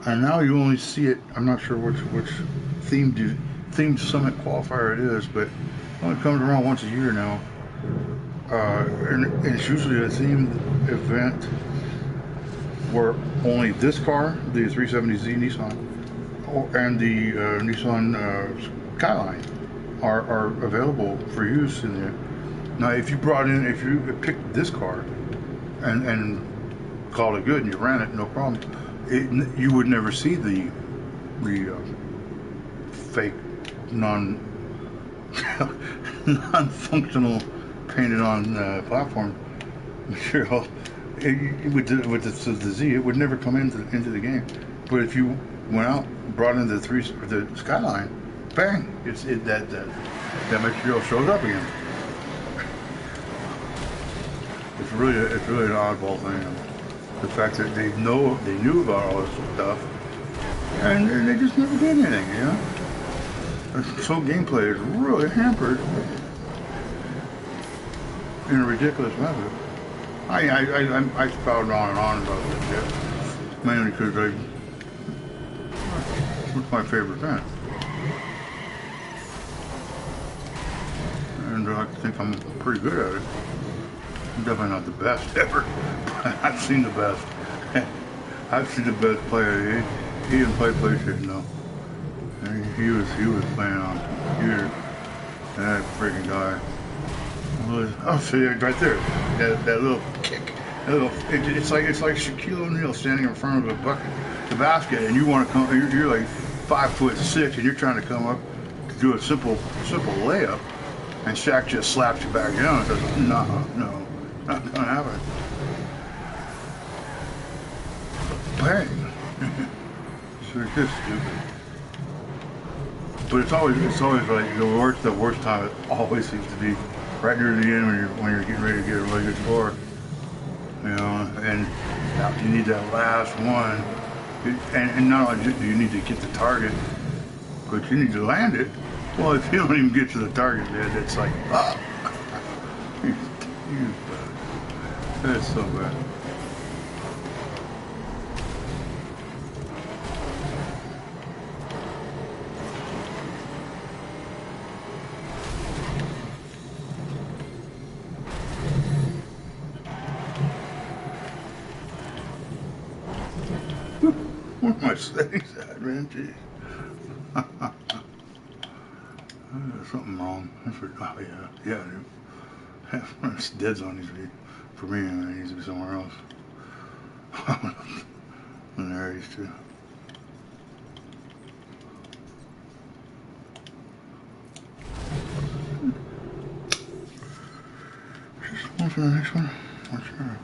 and now you only see it. I'm not sure which themed summit qualifier it is, but it only comes around once a year now, and it's usually a themed event where only this car, the 370Z Nissan, and the Nissan Skyline are available for use in there. Now, if you picked this car and called it good and you ran it, no problem, you would never see the fake non-functional painted on platform material. With the Z, it would never come into the game. But if you went out, brought in the Skyline, bang! That material shows up again. It's really an oddball thing. The fact that they knew about all this stuff, and they just never did anything. You know, so gameplay is really hampered in a ridiculous method. I spouted on and on about this shit, mainly because it's my favorite event. And I think I'm pretty good at it. I'm definitely not the best ever, but I've seen the best. I've seen the best player. He didn't play PlayStation though. He was playing on computer. That freaking guy. Oh, see right there, that little kick. It's like Shaquille O'Neal standing in front of the basket, and you want to come. You're like 5'6", and you're trying to come up to do a simple layup, and Shaq just slaps you back down and says, "No, not gonna happen." Bang! So it's just stupid. But it's always like the worst time. It always seems to be right near the end when you're getting ready to get a really good score, you know, and you need that last one, and not only do you need to get the target, but you need to land it. Well, if you don't even get to the target, then it's like, ah, that's so bad. Where are my settings at, man? Jeez. There's something wrong. Oh, yeah, dude. It's dead zone needs to be, for me, it needs to be somewhere else. And there it is, too. Just one for the next one? Not sure.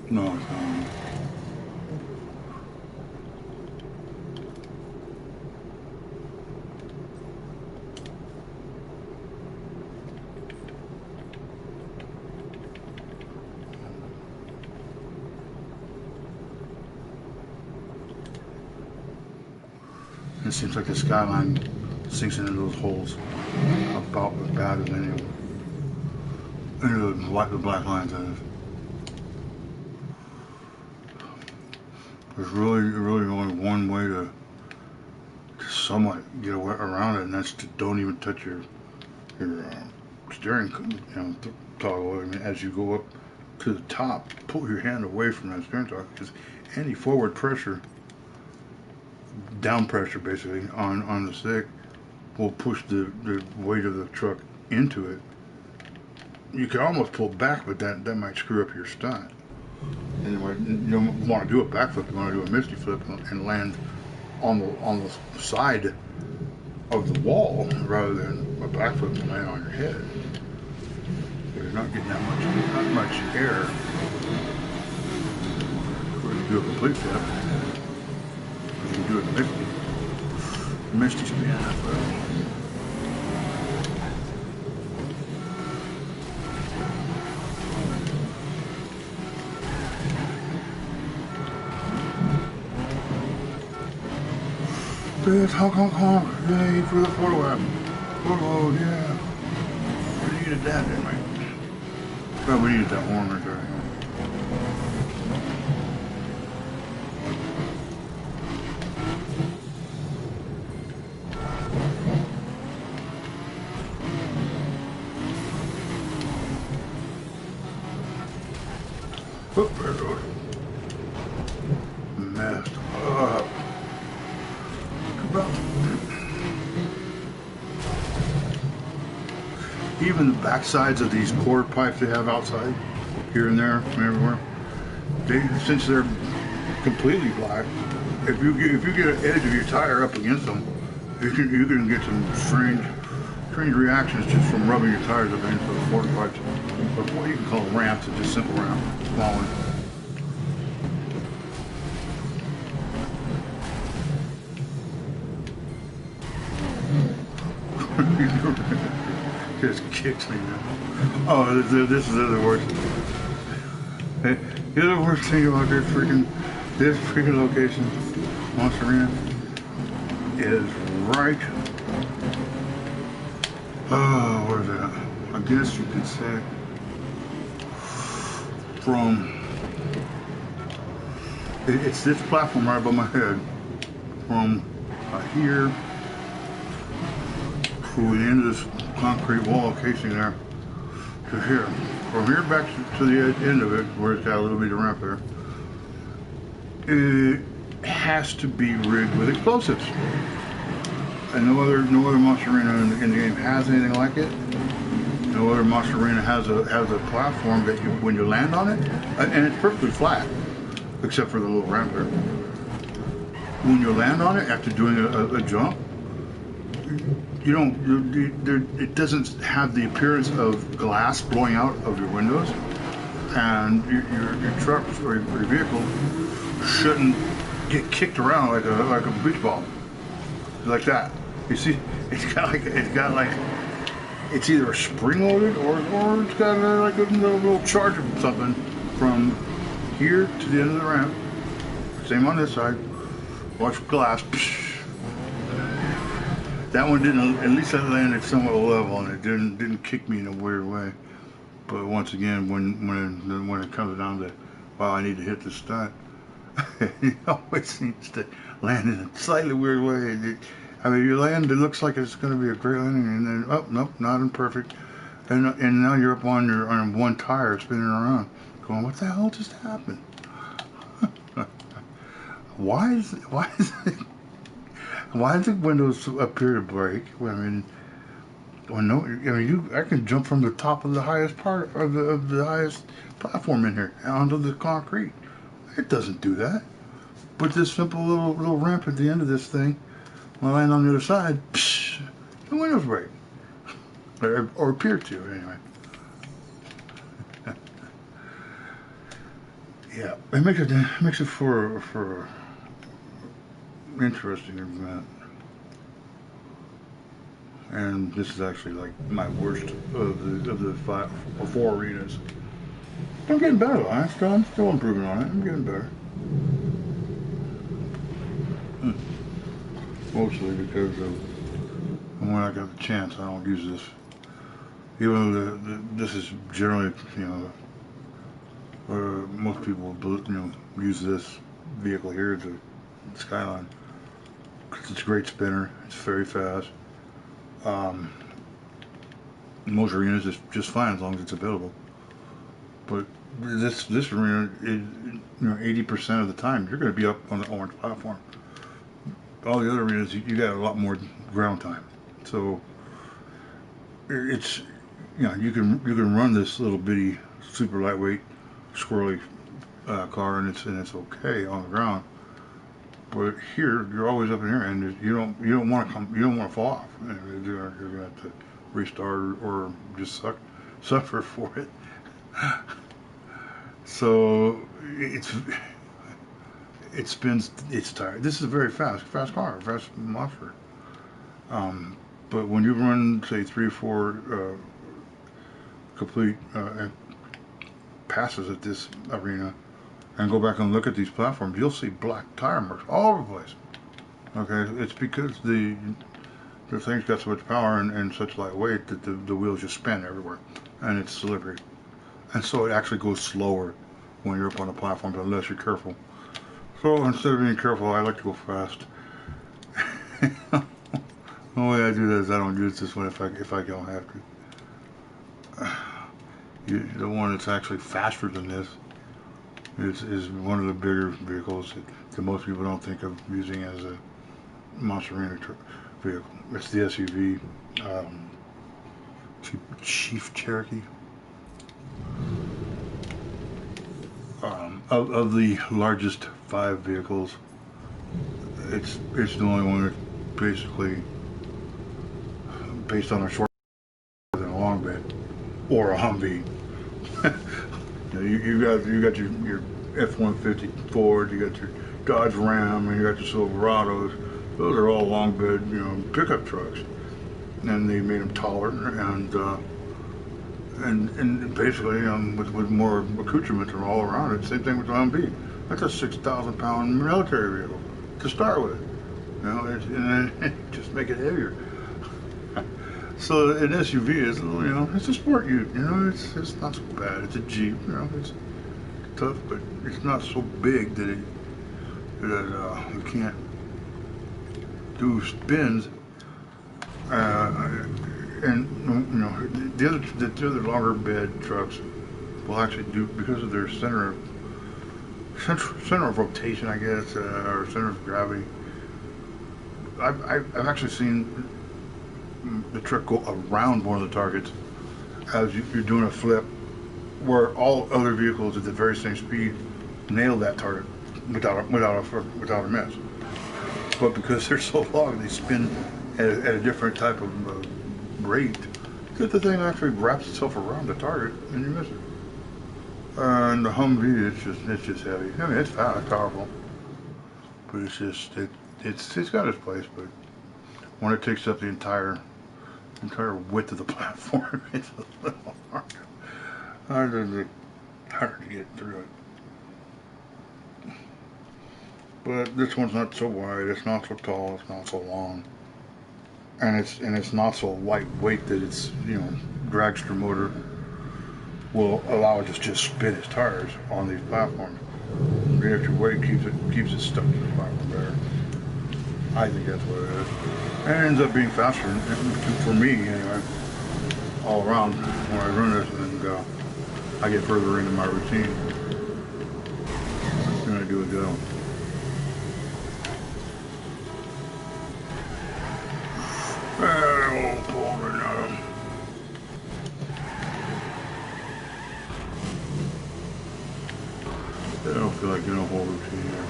No, it's not. It seems like the Skyline sinks into those holes about as bad as any of them. Into the black lines, that is. There's really only one way to somewhat get around it, and that's to don't even touch your steering toggle. I mean, as you go up to the top, pull your hand away from that steering toggle, because any forward pressure, down pressure basically on the stick, will push the weight of the truck into it, you can almost pull back, but that might screw up your stunt. Anyway, you don't want to do a backflip. You want to do a misty flip and land on the side of the wall rather than a backflip and land on your head. So you're not getting that much air. Or you do a complete flip. Or you can do a misty spin. That's what Bitch, honk, yay for the photo app. Photo, yeah. We needed that, didn't we? Well, we needed that horn right there. Oh, there it goes. Messed up. Even the back sides of these cord pipes they have outside, here and there, and everywhere, since they're completely black, if you get an edge of your tire up against them, you can get some strange reactions just from rubbing your tires up against those cord pipes, or what you can call ramps, it's just simple ramp, small one. Just kicks me now. Oh, this is the worst. The other worst thing about this freaking location, Monster Arena, is right. Oh, where's that? I guess you could say from. It's this platform right above my head, from here to the end of this concrete wall casing there to here. From here back to the end of it, where it's got a little bit of ramp there, it has to be rigged with explosives. And no other Monster Arena in the game has anything like it. No other Monster Arena has a platform that when you land on it, and it's perfectly flat, except for the little ramp there. When you land on it after doing a jump, it doesn't have the appearance of glass blowing out of your windows, and your truck or your vehicle shouldn't get kicked around like a beach ball, like that. You see, it's got like it's either spring loaded or it's got like a little charge of something from here to the end of the ramp. Same on this side. Watch glass. That one didn't. At least I landed somewhat level, and it didn't kick me in a weird way. But once again, when it comes down to, wow, I need to hit the stunt, it always seems to land in a slightly weird way. I mean, you land, it looks like it's going to be a great landing, and then oh nope, not imperfect, and now you're up on one tire spinning around, going, what the hell just happened? Why does the windows appear to break? I mean, I can jump from the top of the highest part of the highest platform in here onto the concrete. It doesn't do that. But this simple little ramp at the end of this thing, when I land on the other side, the windows break, or appear to anyway. Yeah, it makes it for interesting event. And this is actually like my worst of the four arenas. I'm getting better though. I'm still improving on it. I'm getting better. Mostly because of when I got the chance, I don't use this. Even though this is generally, most people, use this vehicle here, the Skyline. It's a great spinner. It's very fast. Most arenas is just fine as long as it's available. But this arena, 80% of the time you're going to be up on the orange platform. All the other arenas, you got a lot more ground time. So it's you can run this little bitty, super lightweight, squirrely car, and it's okay on the ground. But here, you're always up in here, and you don't want to you don't want to fall off. And you're gonna have to restart or just suffer for it. So it spins its tire. This is a very fast car, fast monster. But when you run, say, 3 or 4 complete passes at this arena and go back and look at these platforms, you'll see black tire marks all over the place. Okay, it's because the thing's got so much power and such light weight that the wheels just spin everywhere, and it's slippery. And so it actually goes slower when you're up on the platforms unless you're careful. So instead of being careful, I like to go fast. The way I do that is I don't use this one if I don't have to. The one that's actually faster than this is one of the bigger vehicles that most people don't think of using as a monster arena vehicle. It's the SUV Chief Cherokee. Of the largest 5 vehicles, it's the only one that's basically based on a short than a long bed or a Humvee. you got your F-150 Ford, you got your Dodge Ram, and you got your Silverados. Those are all long bed, pickup trucks, and they made them taller and basically with more accoutrements all around it. Same thing with the Humvee. That's a 6,000-pound military vehicle to start with, and then just make it heavier. So an SUV is, it's a sport ute. It's not so bad. It's a Jeep. It's tough, but it's not so big that you can't do spins. And the other longer bed trucks will actually do, because of their center of rotation, I guess, or center of gravity. I've actually seen the truck go around one of the targets as you're doing a flip, where all other vehicles at the very same speed nail that target without a miss. But because they're so long, they spin at a different type of rate, that the thing actually wraps itself around the target and you miss it. And the Humvee, it's just heavy. I mean, it's fast, it's powerful, but it's got its place. But when it takes up the entire width of the platform, it's a little harder to get through it. But this one's not so wide, it's not so tall, it's not so long, and it's not so lightweight that it's dragster motor will allow it to just spin its tires on these platforms. The extra weight keeps it stuck to the platform better. I think that's what it is. And it ends up being faster for me anyway, all around when I run this, and I get further into my routine than I do with that one. I won't pull right now. I don't feel like doing a whole routine here.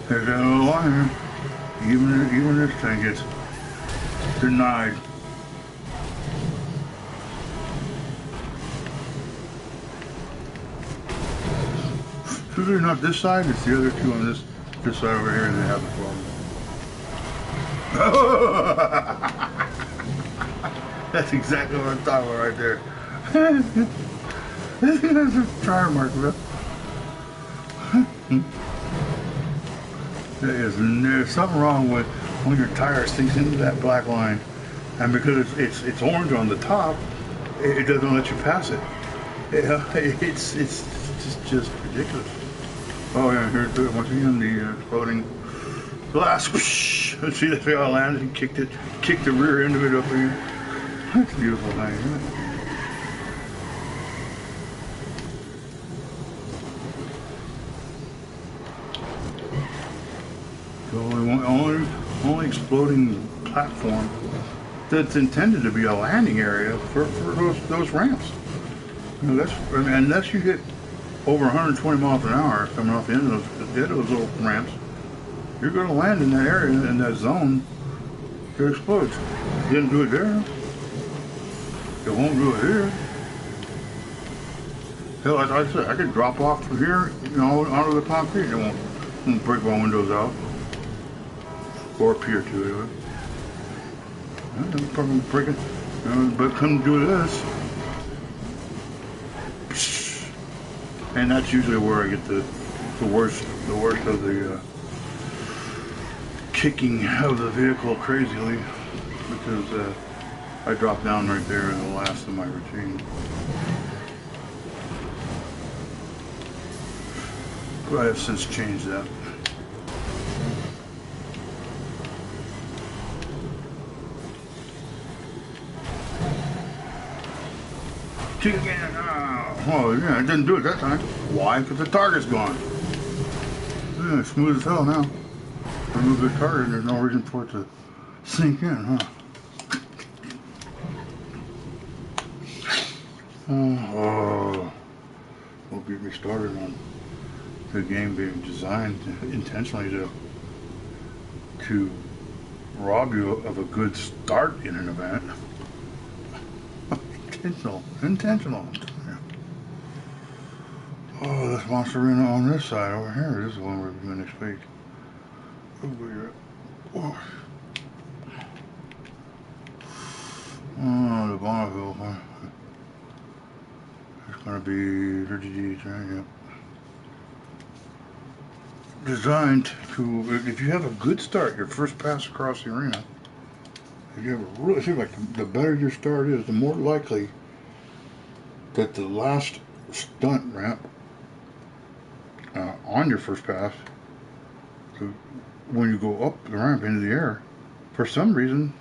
There's a line. Even this thing gets denied. It's usually not this side, it's the other two on this side over here that have the problem. That's exactly what I'm talking about right there. This thing has a tire mark, bro. There's something wrong with when your tire sinks into that black line, and because it's orange on the top, it doesn't let you pass it. It's just ridiculous. Oh yeah, here's once again the exploding glass. See that how it landed? He kicked the rear end of it up here. That's a beautiful thing, isn't it? The only exploding platform that's intended to be a landing area for those ramps. You know, I mean, unless you hit over 120 miles an hour coming off the end of those little ramps, you're going to land in that area, in that zone. It explodes. It didn't do it there. It won't do it here. Hell, like I said, I could drop off from here, you know, onto the concrete. It won't break my windows out. Or appear to, anyway. I'm probably breaking, but couldn't do this. And that's usually where I get the worst of the kicking of the vehicle crazily, because I dropped down right there in the last of my routine. But I have since changed that. Cheat again. Oh, yeah, I didn't do it that time. Why? Because the target's gone. Yeah, it's smooth as hell now. Remove the target, there's no reason for it to sink in, huh? Oh, don't get me started on the game being designed intentionally to rob you of a good start in an event. Intentional. Yeah. Oh, this monster arena on this side over here. This is the one we're doing next week. Over here. Oh, the Bonneville one. It's gonna be 30 G's, right? Yep. Designed to, if you have a good start, your first pass across the arena, if you have a really, seems like the better your start is, the more likely that the last stunt ramp on your first pass, so when you go up the ramp into the air, for some reason,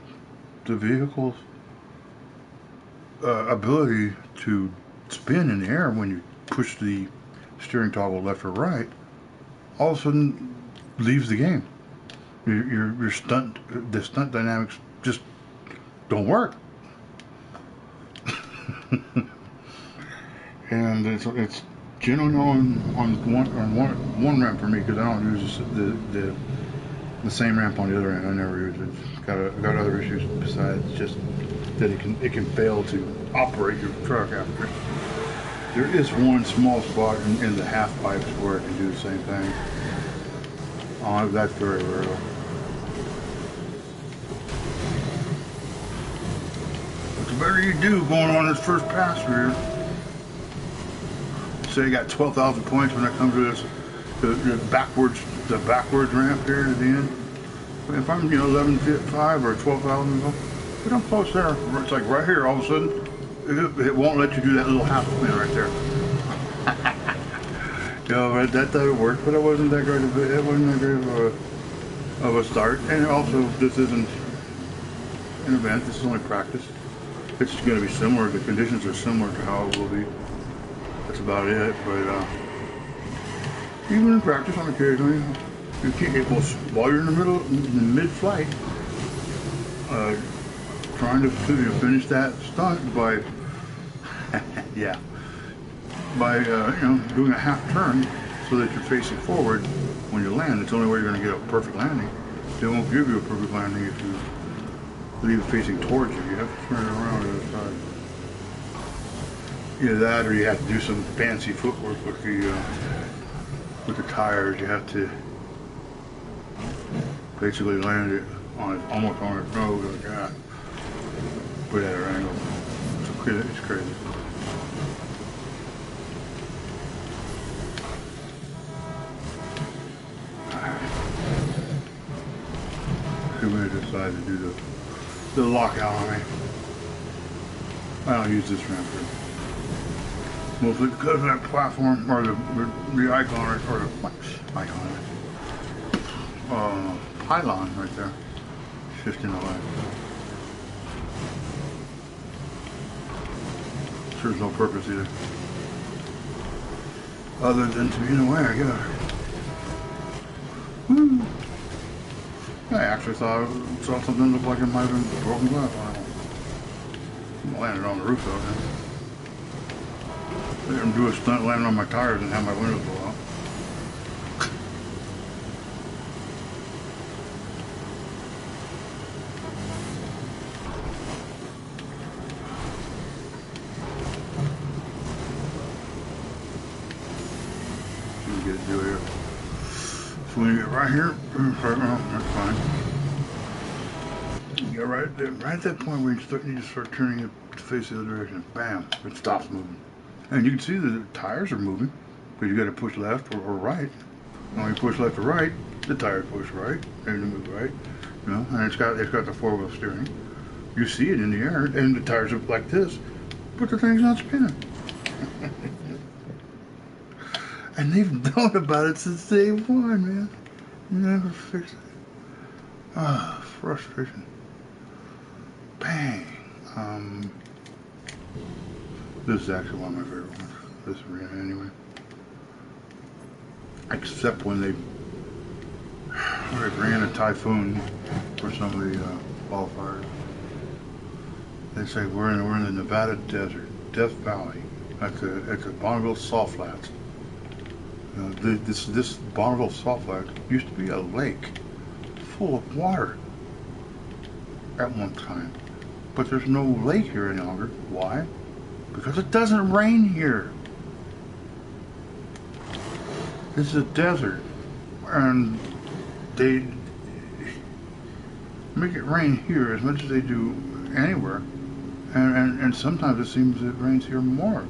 the vehicle's ability to spin in the air when you push the steering toggle left or right, all of a sudden leaves the game. The stunt dynamics just don't work. And it's generally on one ramp for me, because I don't use the same ramp on the other end. I never use it. It's got other issues besides just that it can fail to operate your truck after. There is one small spot in the half pipes where it can do the same thing. That's very rare. But the better you do going on this first pass here. Say you got 12,000 points when it comes to this, the backwards ramp here at the end. If I'm 11,500 or 12,000, but I'm close there. It's like right here. All of a sudden, it won't let you do that little half spin right there. But that doesn't work. But it wasn't that great of a start. And also, this isn't an event. This is only practice. It's going to be similar. The conditions are similar to how it will be. That's about it. But even in practice, on occasionally, you can't. While you're in the mid-flight, trying to finish that stunt by doing a half turn so that you're facing forward when you land. It's the only way you're going to get a perfect landing. They won't give you a perfect landing if you leave it facing towards you. You have to turn it around to the side. Either that, or you have to do some fancy footwork with the tires. You have to basically land it almost on its nose like that. Put at an angle. It's crazy. Who may decide to do the lockout on me? I don't use this ramp here. Mostly because of that platform, or the icon, or the pylon right there. It's just in the way. Serves no purpose either. Other than to be in the way, I guess. Woo! actually thought I saw something that looked like it might have been broken glass. I landed on the roof though. I didn't do a stunt landing on my tires and have my windows blow out. Get it do here. So when you get right here, that's fine. You get right at that point where you need to start turning it to face the other direction. Bam! It stops moving, and you can see that the tires are moving because you got to push left or right. And when you push left or right, the tires push right, and they move right. You know, and it's got the 4-wheel steering. You see it in the air, and the tires are like this, but the thing's not spinning. And they've known about it since day one, man. Never fix it. Ah, frustration. Bang. This is actually one of my favorite ones. This arena, anyway. Except when they ran a typhoon for some of the qualifiers. They say we're in the Nevada desert, Death Valley. At the Bonneville Salt Flats. This Bonneville Salt Flat used to be a lake full of water at one time, but there's no lake here any longer. Why? Because it doesn't rain here. This is a desert, and they make it rain here as much as they do anywhere, and sometimes it seems it rains here more.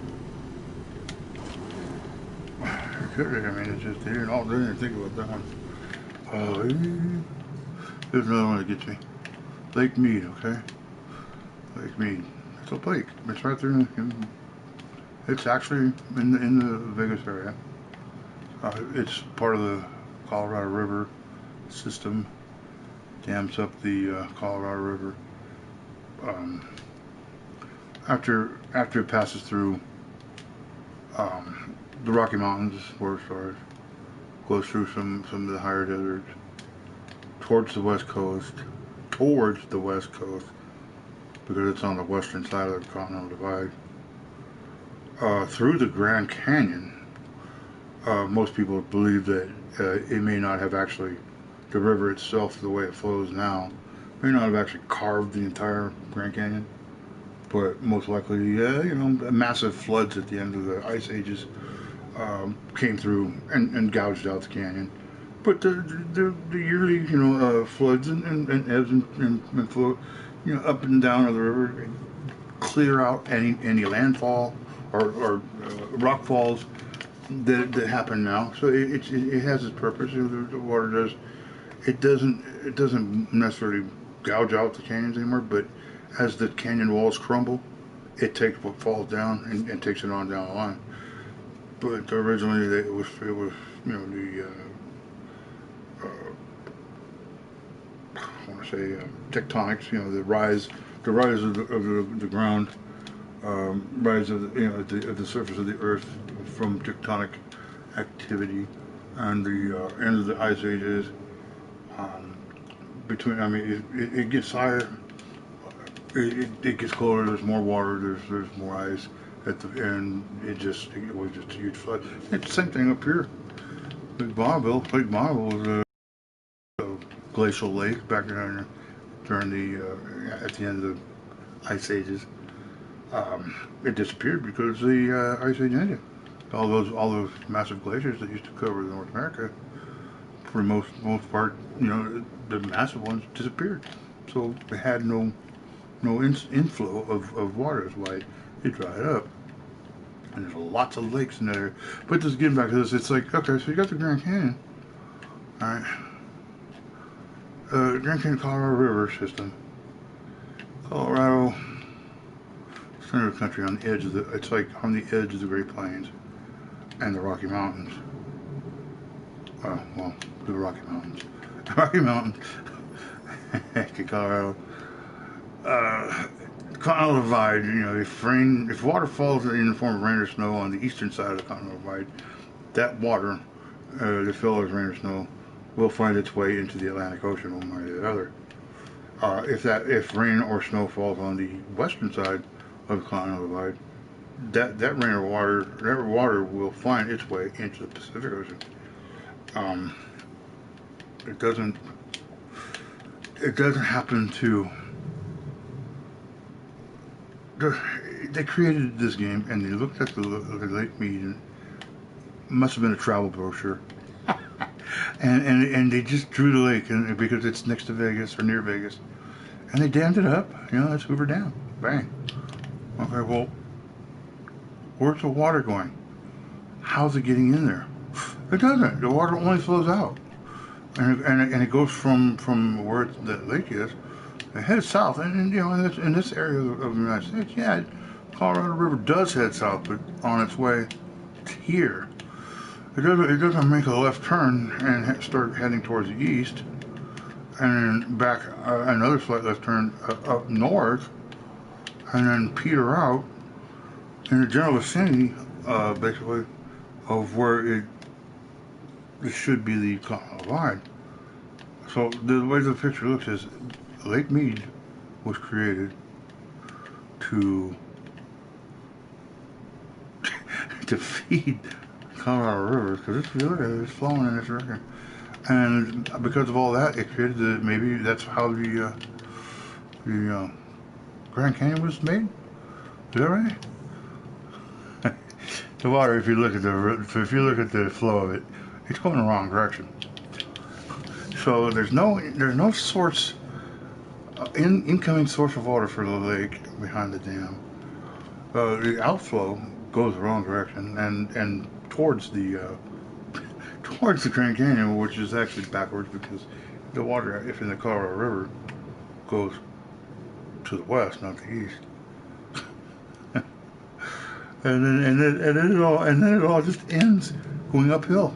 I mean, it's just, they didn't think about that one. There's another one that gets me. Lake Mead, okay? Lake Mead. It's a lake. It's right there. It's actually in the Vegas area. It's part of the Colorado River system. Dams up the Colorado River. After it passes through the Rocky Mountains, where it starts, goes through some of the higher deserts, towards the west coast, because it's on the western side of the Continental Divide, through the Grand Canyon. Most people believe that it may not have actually, the river itself, the way it flows now, may not have actually carved the entire Grand Canyon, but most likely, massive floods at the end of the ice ages came through and gouged out the canyon. But the yearly, floods and ebbs and flow, up and down of the river, clear out any landfall or rock falls that happen now. So it has its purpose. The water does. It doesn't necessarily gouge out the canyons anymore, but as the canyon walls crumble, it takes what falls down and takes it on down the line. But originally it was I want to say tectonics, the rise of the ground, rise of the surface of the earth from tectonic activity, and the end of the ice ages. It gets higher, it gets colder. There's more water. There's more ice at the end. It was just a huge flood. It's the same thing up here. Lake Bonneville was a glacial lake back during the at the end of the ice ages. It disappeared because the ice age ended. All those massive glaciers that used to cover North America, for the most part, the massive ones disappeared. So they had no inflow of water. That's why it dried up. And there's lots of lakes in that area. But just getting back to this, it's like, okay, so you got the Grand Canyon. Alright. Grand Canyon Colorado River system. Colorado, center of the country, on the edge of it's like on the edge of the Great Plains and the Rocky Mountains. The Rocky Mountains. Rocky Mountains. Colorado. Continental Divide, if water falls in the form of rain or snow on the eastern side of the Continental Divide, that water, that fell as rain or snow, will find its way into the Atlantic Ocean one way or the other. If rain or snow falls on the western side of the continental divide, that rain or water, that water will find its way into the Pacific Ocean. Um, it doesn't. It doesn't happen to. They created this game and they looked at the Lake Mead. And must have been a travel brochure, and they just drew the lake, and because it's next to Vegas or near Vegas, and they dammed it up. You know, that's Hoover Dam. Bang. Okay, well, where's the water going? How's it getting in there? It doesn't. The water only flows out, and it goes from where the lake is, it heads south, and you know, in this area of the United States, yeah, Colorado River does head south, but on its way to here. It doesn't make a left turn and start heading towards the east, and then back another slight left turn up north, and then peter out in the general vicinity, basically, of where it should be the continental divide. So the way the picture looks is Lake Mead was created to to feed Colorado River, because if you look at it, it's flowing in this river, and because of all that, it created maybe that's how the Grand Canyon was made. Is that right? The water, if you look at the flow of it, it's going the wrong direction. So there's no source, incoming source of water for the lake behind the dam. The outflow goes the wrong direction and towards the Grand Canyon, which is actually backwards because the water, if in the Colorado River, goes to the west, not the east. and then it all just ends going uphill.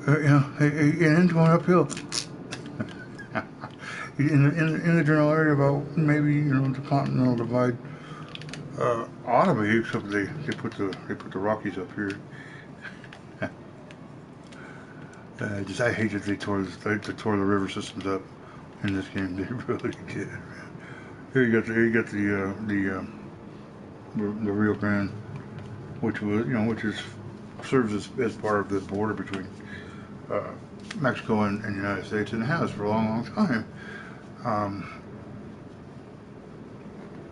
You know, it ends going uphill. in the general area, about maybe, you know, the continental divide ought to be, except they put the Rockies up here. I hate that they tore the river systems up in this game. They really did. Here you got the Rio Grande, which serves as part of the border between Mexico and the United States, and it has for a long time.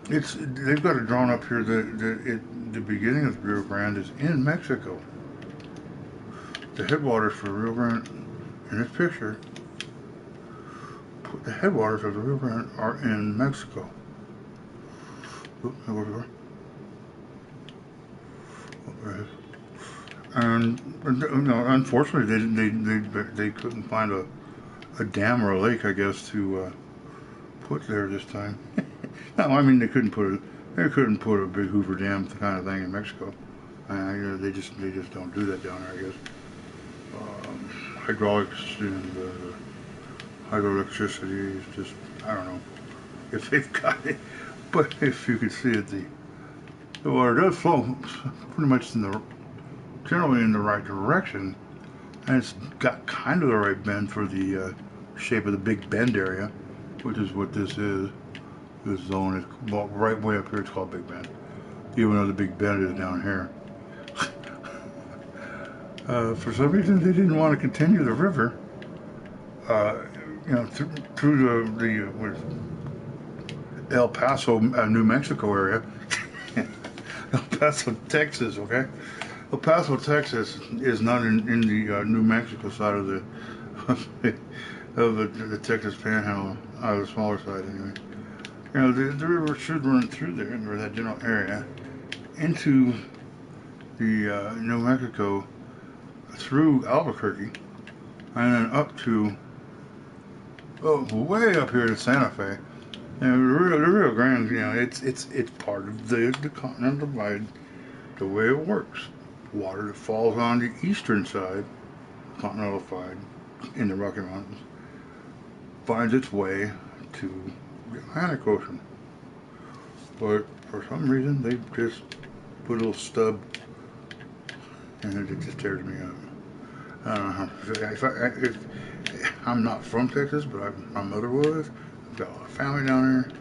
They've got it drawn up here that the beginning of the Rio Grande is in Mexico. The headwaters for Rio Grande in this picture, the headwaters of the Rio Grande are in Mexico. Oops, there we go. And you know, unfortunately, they couldn't find a dam or a lake, I guess, to put there this time. No, I mean they couldn't put a big Hoover Dam kind of thing in Mexico. You know, they just don't do that down there, I guess. Hydraulics and hydroelectricity is just, I don't know if they've got it, but if you could see it, the water does flow pretty much generally in the right direction, and it's got kind of the right bend for the shape of the Big Bend area, which is what this is. This zone is right way up here. It's called Big Bend, even though the Big Bend is down here. For some reason, they didn't want to continue the river, you know, through the El Paso, New Mexico area. El Paso, Texas, okay? El Paso, Texas is not in the New Mexico side of the Texas Panhandle, the smaller side anyway. You know, the river should run through there, or that general area, into the New Mexico, through Albuquerque, and then up to way up here to Santa Fe. And the Rio Grande, you know, it's part of the continental divide. The way it works, water that falls on the eastern side, continental divide, in the Rocky Mountains, finds its way to the Atlantic Ocean. But for some reason, they just put a little stub, and it just tears me up. I don't know. I'm not from Texas, but my mother was. I've got a lot of family down there,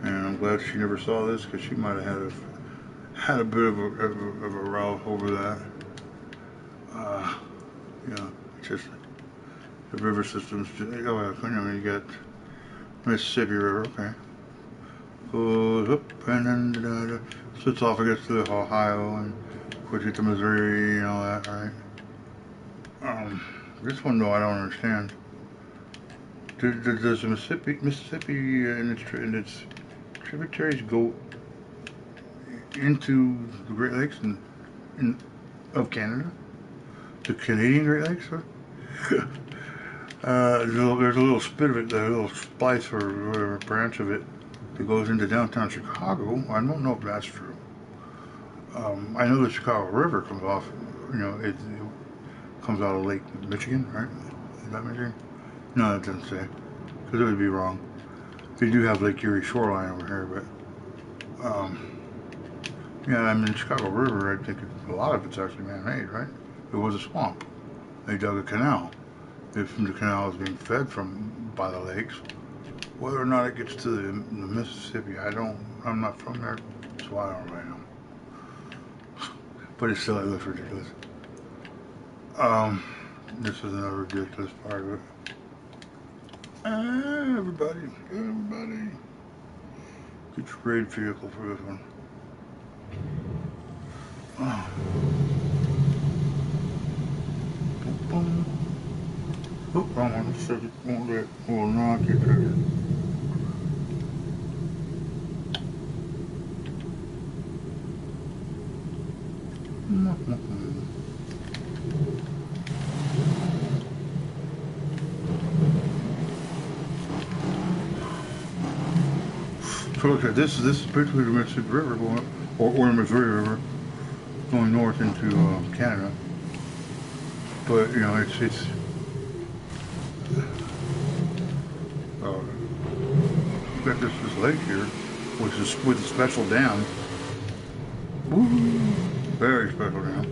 and I'm glad she never saw this because she might have had a bit of a row over that. You know, it's just the river systems. Oh, you got Mississippi River, okay. Goes up and then splits off, I guess, to Ohio and puts it to Missouri and all that, right? This one though, I don't understand. Does the Mississippi and its tributaries go into the Great Lakes of Canada? The Canadian Great Lakes, or? There's a little spit of it, a little splice or whatever branch of it that goes into downtown Chicago. I don't know if that's true. I know the Chicago River comes off, it comes out of Lake Michigan, right? Is that Michigan? No, that doesn't say, because it would be wrong. They do have Lake Erie shoreline over here, but yeah, I mean, Chicago River, I think a lot of it's actually man-made, right? It was a swamp. They dug a canal. If the canal is being fed by the lakes, whether or not it gets to the Mississippi, I'm not from there, so I don't really know. But it looks ridiculous. This is another ridiculous part of it. Everybody, get your raid vehicle for this one. Oh. Boom. Oh, wrong one. This says it will not get triggered. So look at this. This is basically the Mississippi River going, or the Missouri River going north into Canada. But it's got this lake here, which is with a special dam. Woo! Very special dam.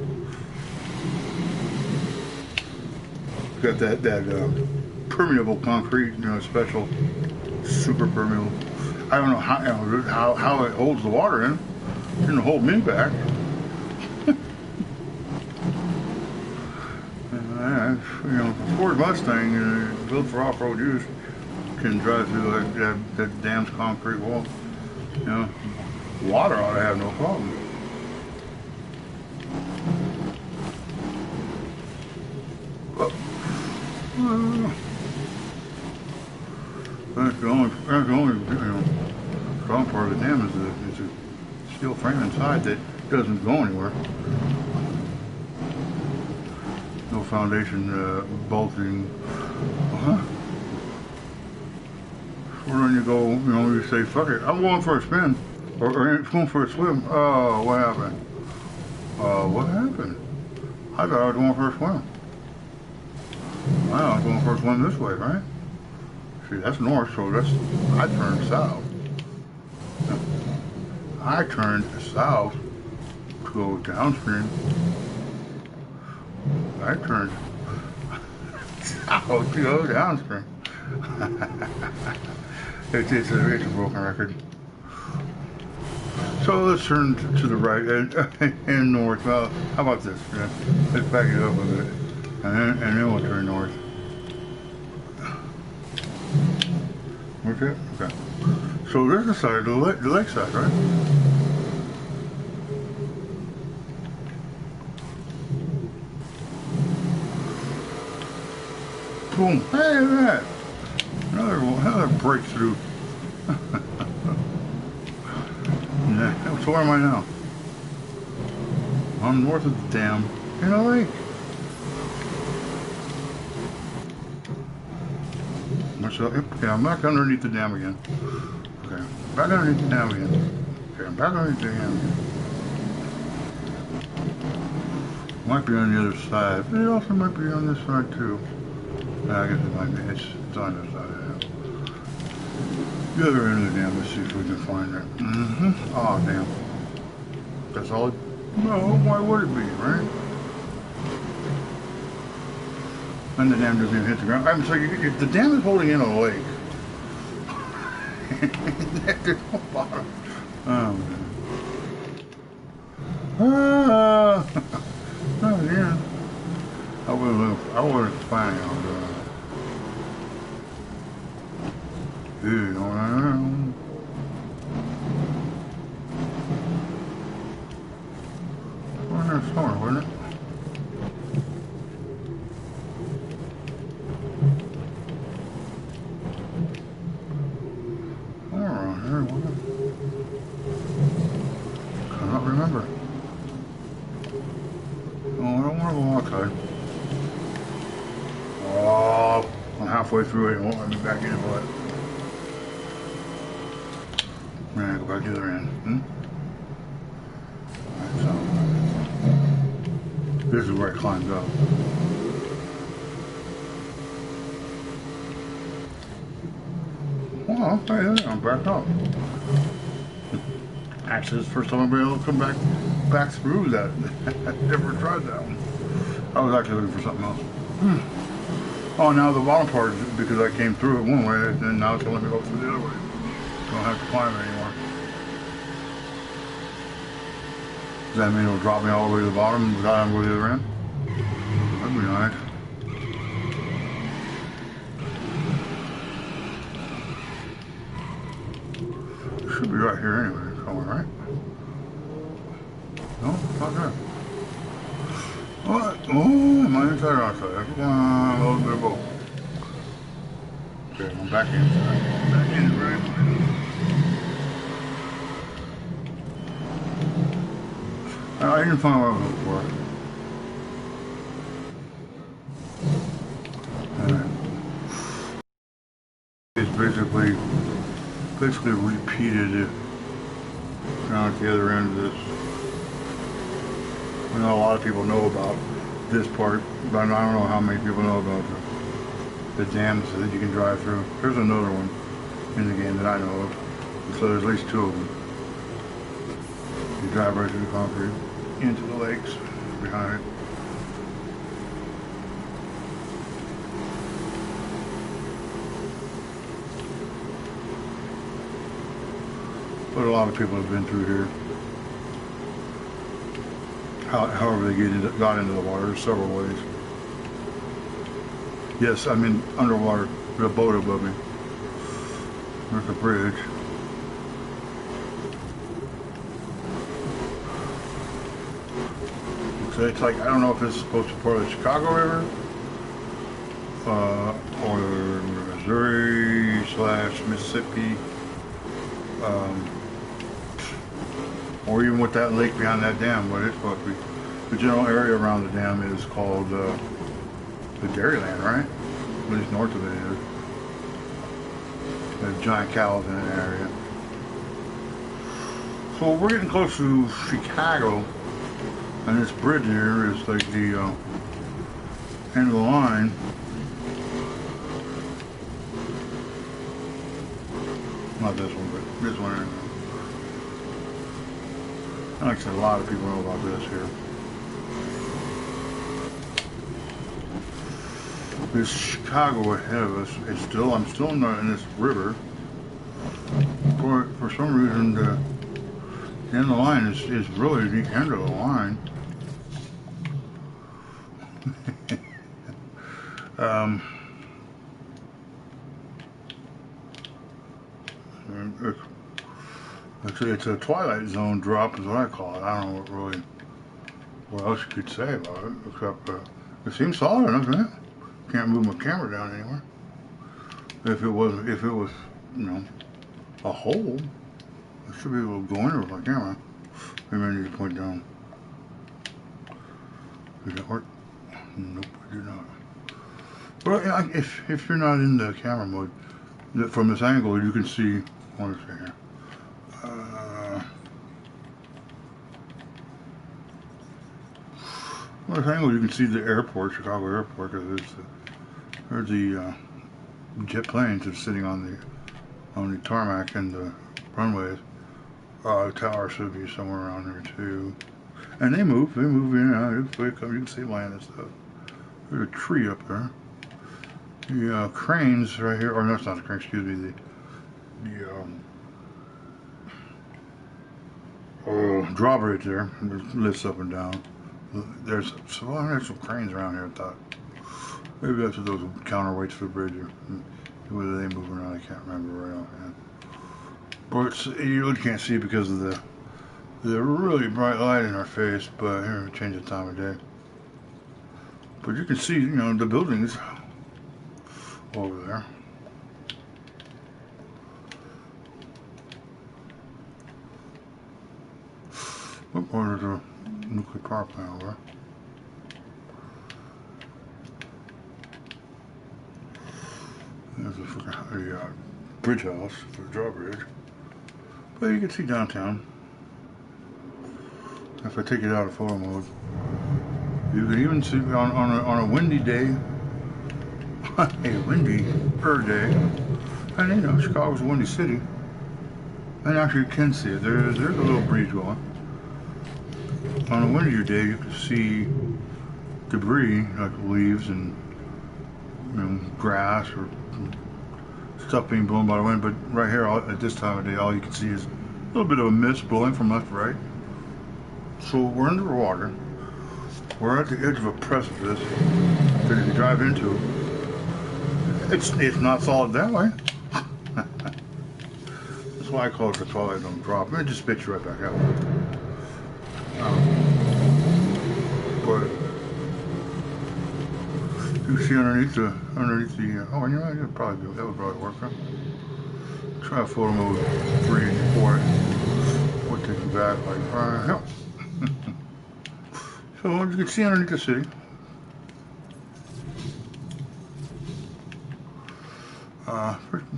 Got that permeable concrete, special, super permeable. I don't know how it holds the water in. It didn't hold me back. Ford Mustang, built for off-road use, can drive through that dam's concrete wall. Water ought to have no problem. That's the only strong part of the dam is the steel frame inside that doesn't go anywhere. No foundation bolting. When you go, you say, fuck it, I'm going for a spin. Or going for a swim. Oh, what happened? What happened? I thought I was going for a swim. Wow, I was going for a swim this way, right? See, that's north, so I turned south. I turned south to go downstream. I turned south to go downstream. It's a broken record. So let's turn to the right and north. Well, how about this? Let's back it up a bit, and then we'll turn north. Okay. Okay. So there's the side, the lake side, right? Boom! Hey, look at that! Another breakthrough. So where am I now? I'm north of the dam in a lake. Yeah, I'm back underneath the dam again. Okay, back underneath the dam again. Okay, I'm back underneath the dam again. Might be on the other side, but it also might be on this side too. I guess it might be. It's on the other side. The other end of the dam. Let's see if we can find it. Oh, damn. That's all No, why would it be, right? And the dam doesn't even hit the ground. I'm sorry, if the dam is holding in a lake, there's no bottom. Oh, man. Oh, yeah. I wasn't planning on doing that. You know what I know. Well, there's somewhere, wasn't it? Cannot remember. Oh, I don't want to go outside. Oh, I'm halfway through it and won't let me back in it. I'm gonna go back to the other end. Alright, so this is where it climbs up. Oh, okay, I'm back up. Actually, this is the first time I've been able to come back through that. I never tried that one. I was actually looking for something else. Oh, now the bottom part, because I came through it one way, and now it's going to let me go through the other way. Don't have to climb it anymore. Does that mean it'll drop me all the way to the bottom without having to go to the other end? That'd be nice. It should be right here anyway, somewhere, right? No, it's not there. What? Oh, am I inside or outside? A little bit of both. Okay, I'm back inside. Back in, right? I didn't find what I was looking for. It's basically repeated down at the other end of this. I know a lot of people know about this part, but I don't know how many people know about the dams that you can drive through. There's another one in the game that I know of. So there's at least two of them. You drive right through the concrete into the lakes behind it. But a lot of people have been through here. However they got into the water, there's several ways. Yes, I'm in underwater. There's a boat above me. There's a bridge. So it's like, I don't know if this is supposed to be part of the Chicago River, or Missouri/Mississippi, or even with that lake behind that dam, what it's supposed to be. The general area around the dam is called the Dairyland, right? At least north of it is. There's giant cows in that area. So we're getting close to Chicago, and this bridge here is like the end of the line. Not this one, but this one anyway. Like I said, a lot of people know about this here. This Chicago ahead of us is I'm still not in this river. For some reason, the end of the line is really the end of the line. It's a Twilight Zone drop is what I call it. I don't know what else you could say about it, except it seems solid enough, doesn't it? Can't move my camera down anymore. If it was, you know, a hole, I should be able to go in there with my camera. Maybe I need to point down. Did that work? Nope, it did not. Well, if you're not in the camera mode, from this angle you can see. What is it here? From this angle you can see the airport, Chicago Airport, because there's the jet planes that are sitting on the tarmac and the runways. The tower should be somewhere around there too. And they move in and out. You can see land and stuff. There's a tree up there. The cranes right here, or no, that's not the crane, excuse me, the drawbridge there, it lifts up and down. There's some cranes around here, I thought. Maybe that's what those counterweights for the bridge are. Whether they move around, I can't remember right offhand. But you really can't see because of the really bright light in our face, but here, we change the time of day. But you can see, you know, the buildings over there. Oh, there's a nuclear power plant over there. There's a bridge house for the drawbridge. But you can see downtown. If I take it out of photo mode, you can even see on a windy day, a windy-er day, and you know, Chicago's a windy city, and actually you can see it. There's a little breeze going. On a windier day, you can see debris like leaves and, you know, grass or stuff being blown by the wind. But right here, at this time of day, all you can see is a little bit of a mist blowing from left to right. So we're underwater. We're at the edge of a precipice that if you drive into, it's not solid that way. That's why I call it the twilight zone drop. It just spits you right back out. But you see underneath the oh, you know, that would probably work. Huh? Try a photo mode 3 and 4. We'll take you back like right here. So you can see underneath the city.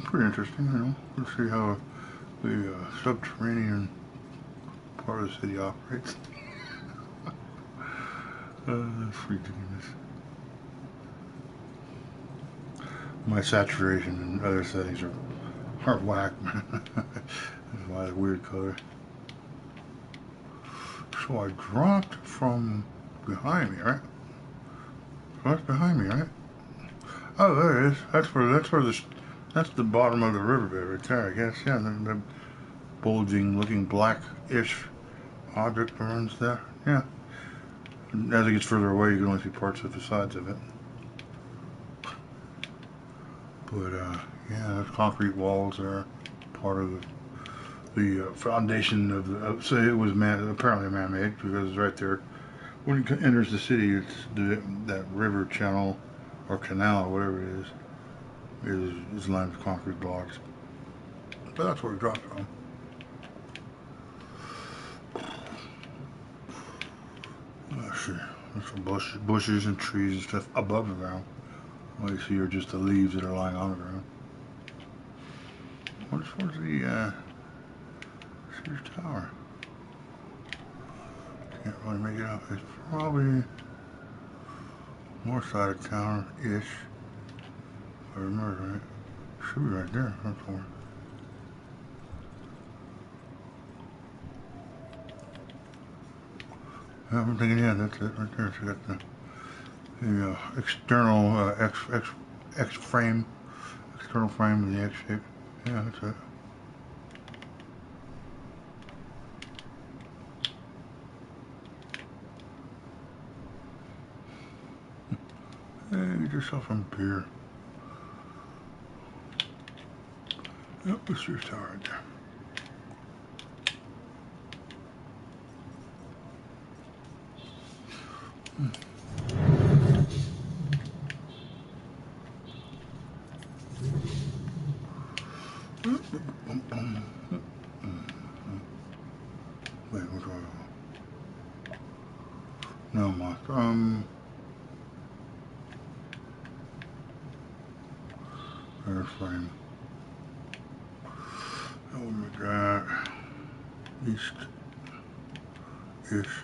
Pretty interesting, you know. Let's see how the subterranean part of the city operates. That's ridiculous. My saturation and other settings are whack. That's why it's a weird color. So I dropped from behind me, right? So that's behind me, right? Oh, there it is. That's the bottom of the riverbed right there, I guess. Yeah, the bulging, looking black-ish object runs there. Yeah. And as it gets further away, you can only see parts of the sides of it. But yeah, there's concrete walls there, part of the foundation of the. So it was apparently man-made because right there, when it enters the city, it's that river channel or canal, whatever it is lined with concrete blocks. But that's where we dropped from. Let's see. There's some bushes and trees and stuff above the ground. All you see are just the leaves that are lying on the ground. Where's the Sears Tower? Can't really make it out. It's probably north side of town-ish. If I remember right. Should be right there somewhere. I'm thinking, yeah, that's it right there. So you got the external X frame, external frame of the X shape. Yeah, that's it. Hey, get yourself some beer. Yep, that's your tower right there. Wait, what's wrong? No, Moth. Airframe. Oh my God. East-ish.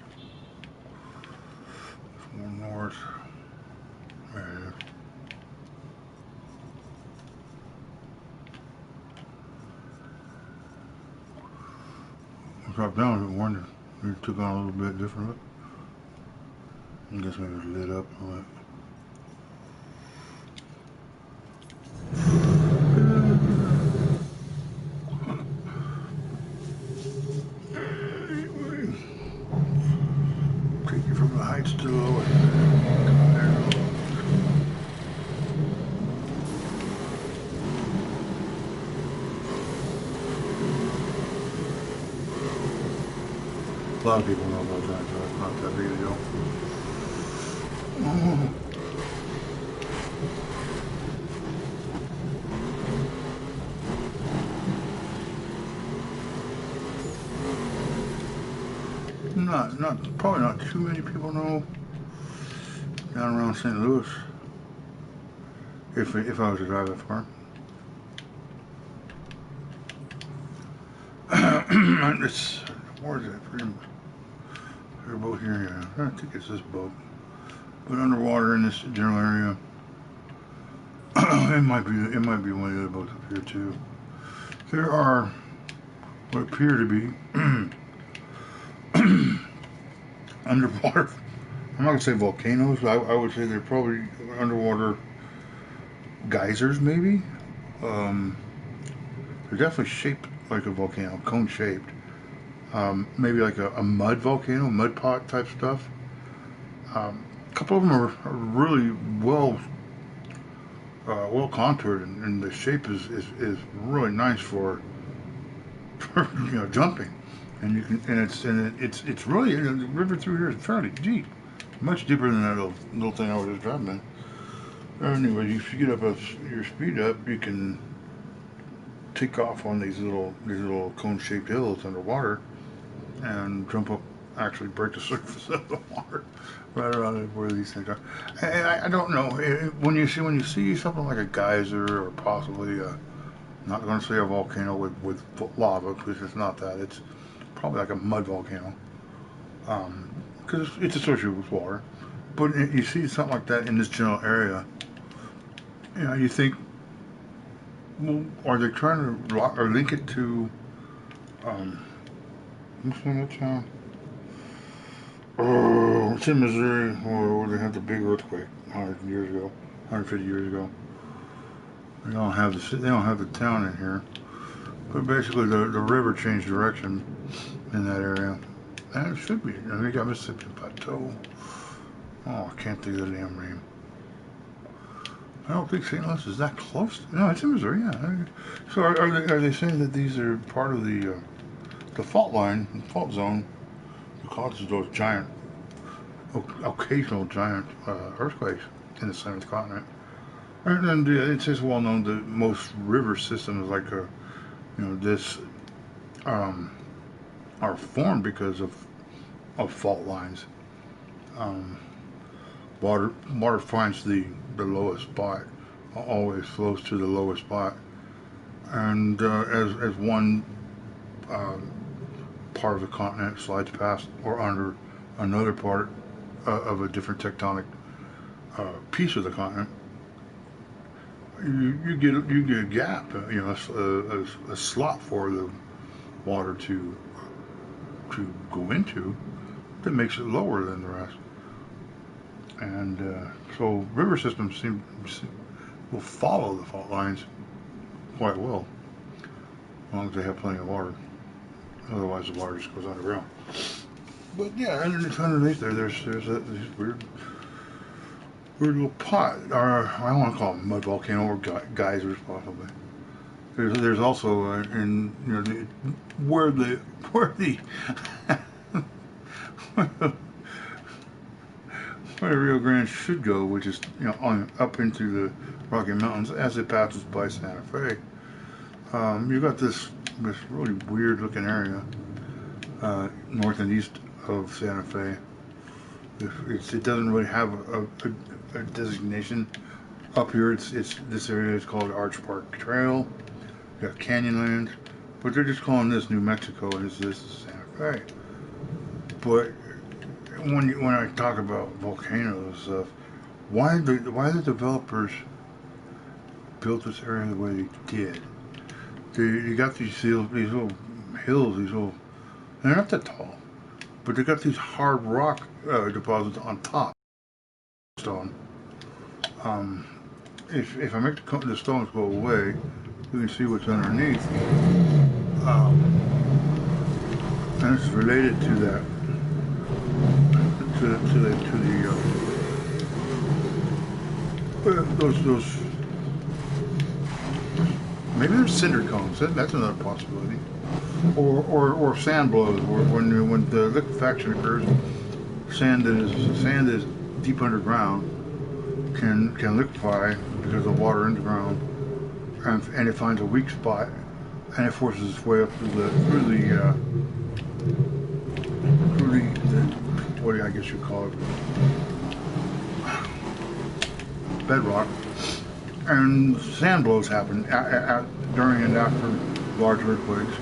More north. There it is. I dropped down a bit more. It took on a little bit different. I guess maybe it was lit up. lights too low. A lot of people know about that, so it's not that big a deal. Oh. Probably not too many people know down around St. Louis. If I was to drive that far. It's, where is that? There's a boat here, yeah. I think it's this boat. But underwater in this general area. it might be one of the other boats up here too. There are what appear to be underwater. I'm not gonna say volcanoes, but I would say they're probably underwater geysers, maybe. They're definitely shaped like a volcano, cone shaped. Maybe like a mud volcano, mud pot type stuff. A couple of them are really well contoured, and the shape is really nice for jumping. And you can it's really, the river through here is fairly deep, much deeper than that little thing I was just driving in. Anyway, if you get up your speed up, you can take off on these little cone-shaped hills underwater and jump up, actually break the surface of the water right around where these things are. I don't know, when you see something like a geyser, or possibly I'm not going to say a volcano with lava, because it's not that. It's probably like a mud volcano, because it's associated with water. But you see something like that in this general area, you think, well, are they trying to or link it to what's the name of that town? Oh, it's in Missouri, where they had the big earthquake 150 years ago. They don't have the town in here, but basically the river changed direction in that area, and it should be. I think got Mississippi Plateau. Oh, I can't think of the damn name. I don't think St. Louis is that close. No, it's in Missouri. Yeah. So are they saying that these are part of the fault line, fault zone, that causes those occasional giant earthquakes in the center of the continent? And it's just well known that most river systems like this are formed because of fault lines. Water finds the lowest spot, always flows to the lowest spot, and as one part of the continent slides past or under another part of a different tectonic piece of the continent, you get a gap, a slot for the water to go into that makes it lower than the rest. And so river systems will follow the fault lines quite well, as long as they have plenty of water. Otherwise, the water just goes underground. But yeah, underneath there's these weird little pot, or I don't want to call them mud volcano, or geysers possibly. There's also in where the where the Rio Grande should go, which is up into the Rocky Mountains as it passes by Santa Fe. You've got this really weird looking area north and east of Santa Fe. It doesn't really have a designation up here. This area is called Arch Park Trail. You got Canyonlands, but they're just calling this New Mexico, and this is Santa Fe. But when I talk about volcanoes and stuff, why the developers built this area the way they did? You got these little hills, they're not that tall, but they got these hard rock deposits on top. Stone. If I make the stones go away, you can see what's underneath, and it's related to that. those maybe they're cinder cones. That's another possibility. Or sand blows, when the liquefaction occurs, sand that is deep underground can liquefy because of water in the ground, and it finds a weak spot, and it forces its way up through the what do I guess you'd call it, bedrock. And sand blows happen during and after large earthquakes,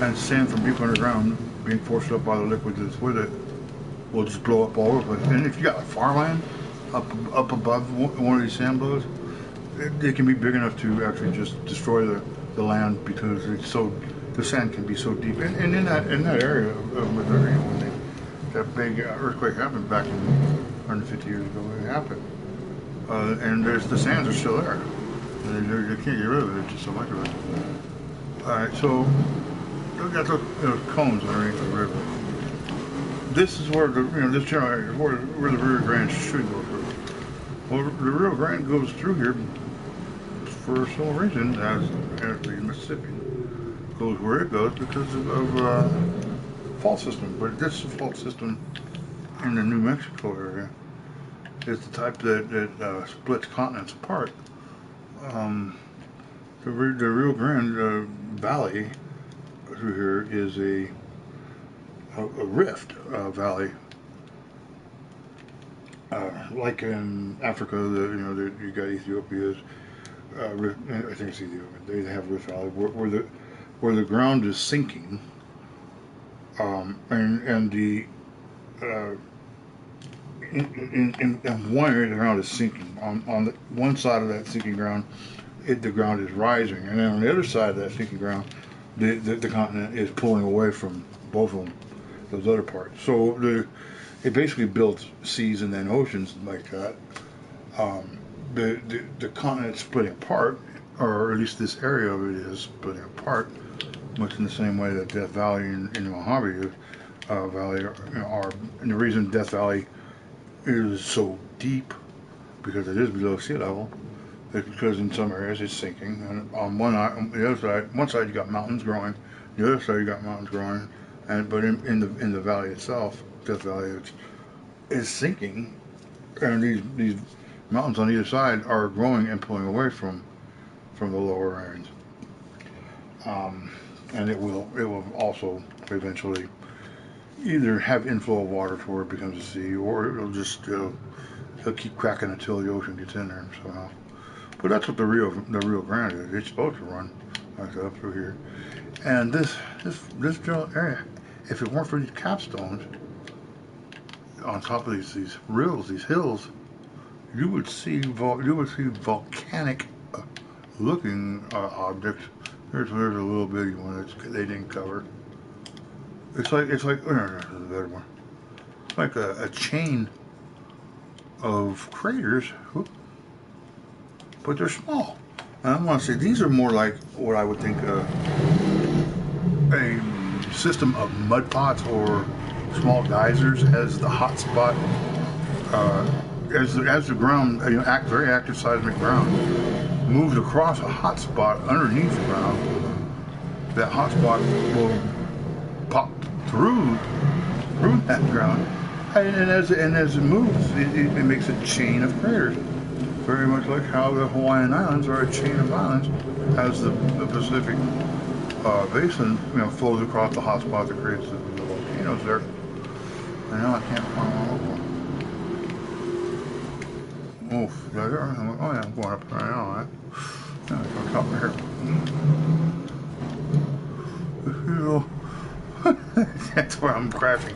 and sand from deep underground being forced up by the liquid that's with it will just blow up all over the place. And if you got like farmland up above one of these sand blows, it can be big enough to actually just destroy the land, because the sand can be so deep. And in that area of Missouri, when that big earthquake happened back in 150 years ago, it happened. And the sands are still there. You can't get rid of it. It's just so much of it. All right, so look at those cones underneath the river. This is where this general area is where the Rio Grande should go through. Well, the Rio Grande goes through here for some reason, as the Mississippi goes where it goes because of fault system. But this fault system in the New Mexico area is the type that splits continents apart. The Rio Grande Valley through here is a rift valley, like in Africa. You got Ethiopia's. I think it's Ethiopia. They have rift valley where the ground is sinking, and the in one area the ground is sinking. On the one side of that sinking ground, the ground is rising, and then on the other side of that sinking ground, the continent is pulling away from both of them, those other parts. So it basically builds seas and then oceans like that. The continent is splitting apart, or at least this area of it is splitting apart, much in the same way that Death Valley in the Mojave Valley are. And the reason Death Valley is so deep, because it is below sea level, is because in some areas it's sinking, and on the other side, one side you got mountains growing, the other side you got mountains growing, but in the valley itself, Death Valley, is sinking, and these mountains on either side are growing and pulling away from the lower areas, and it will also eventually either have inflow of water to where it becomes a sea, or it'll keep cracking until the ocean gets in there somehow. But that's what the Rio Grande is. It's supposed to run like that through here. And this general area, if it weren't for these capstones on top of these hills, you would see volcanic looking objects. There's a little bitty one that they didn't cover. It's like there's a better one. It's like a chain of craters, but they're small. And I want to say these are more like what I would think a system of mud pots or small geysers as the hot spot. As the ground, very active seismic ground, moves across a hot spot underneath the ground, that hot spot will pop through that ground, and as it moves, it makes a chain of craters, very much like how the Hawaiian Islands are a chain of islands, as the Pacific basin flows across the hot spot that creates the volcanoes there. And now I can't find one of them. Oh, there. I'm going up there now, right? Now I go top of here. That's where I'm crashing.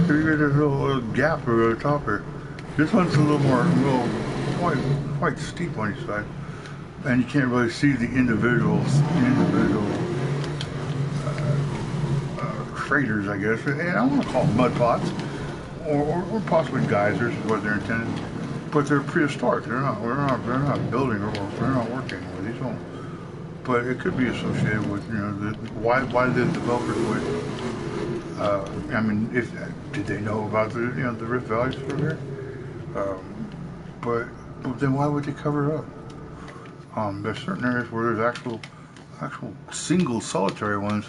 There's a little gap over the top here. This one's a little quite steep on each side, and you can't really see the individual craters, I guess. And I want to call them mud pots, or possibly geysers is what they're intended. But they're prehistoric. They're not building or they're not working with these homes. But it could be associated with why the developers would I mean, if did they know about the the Rift Valleys from here? But then why would they cover it up? There's certain areas where there's actual single solitary ones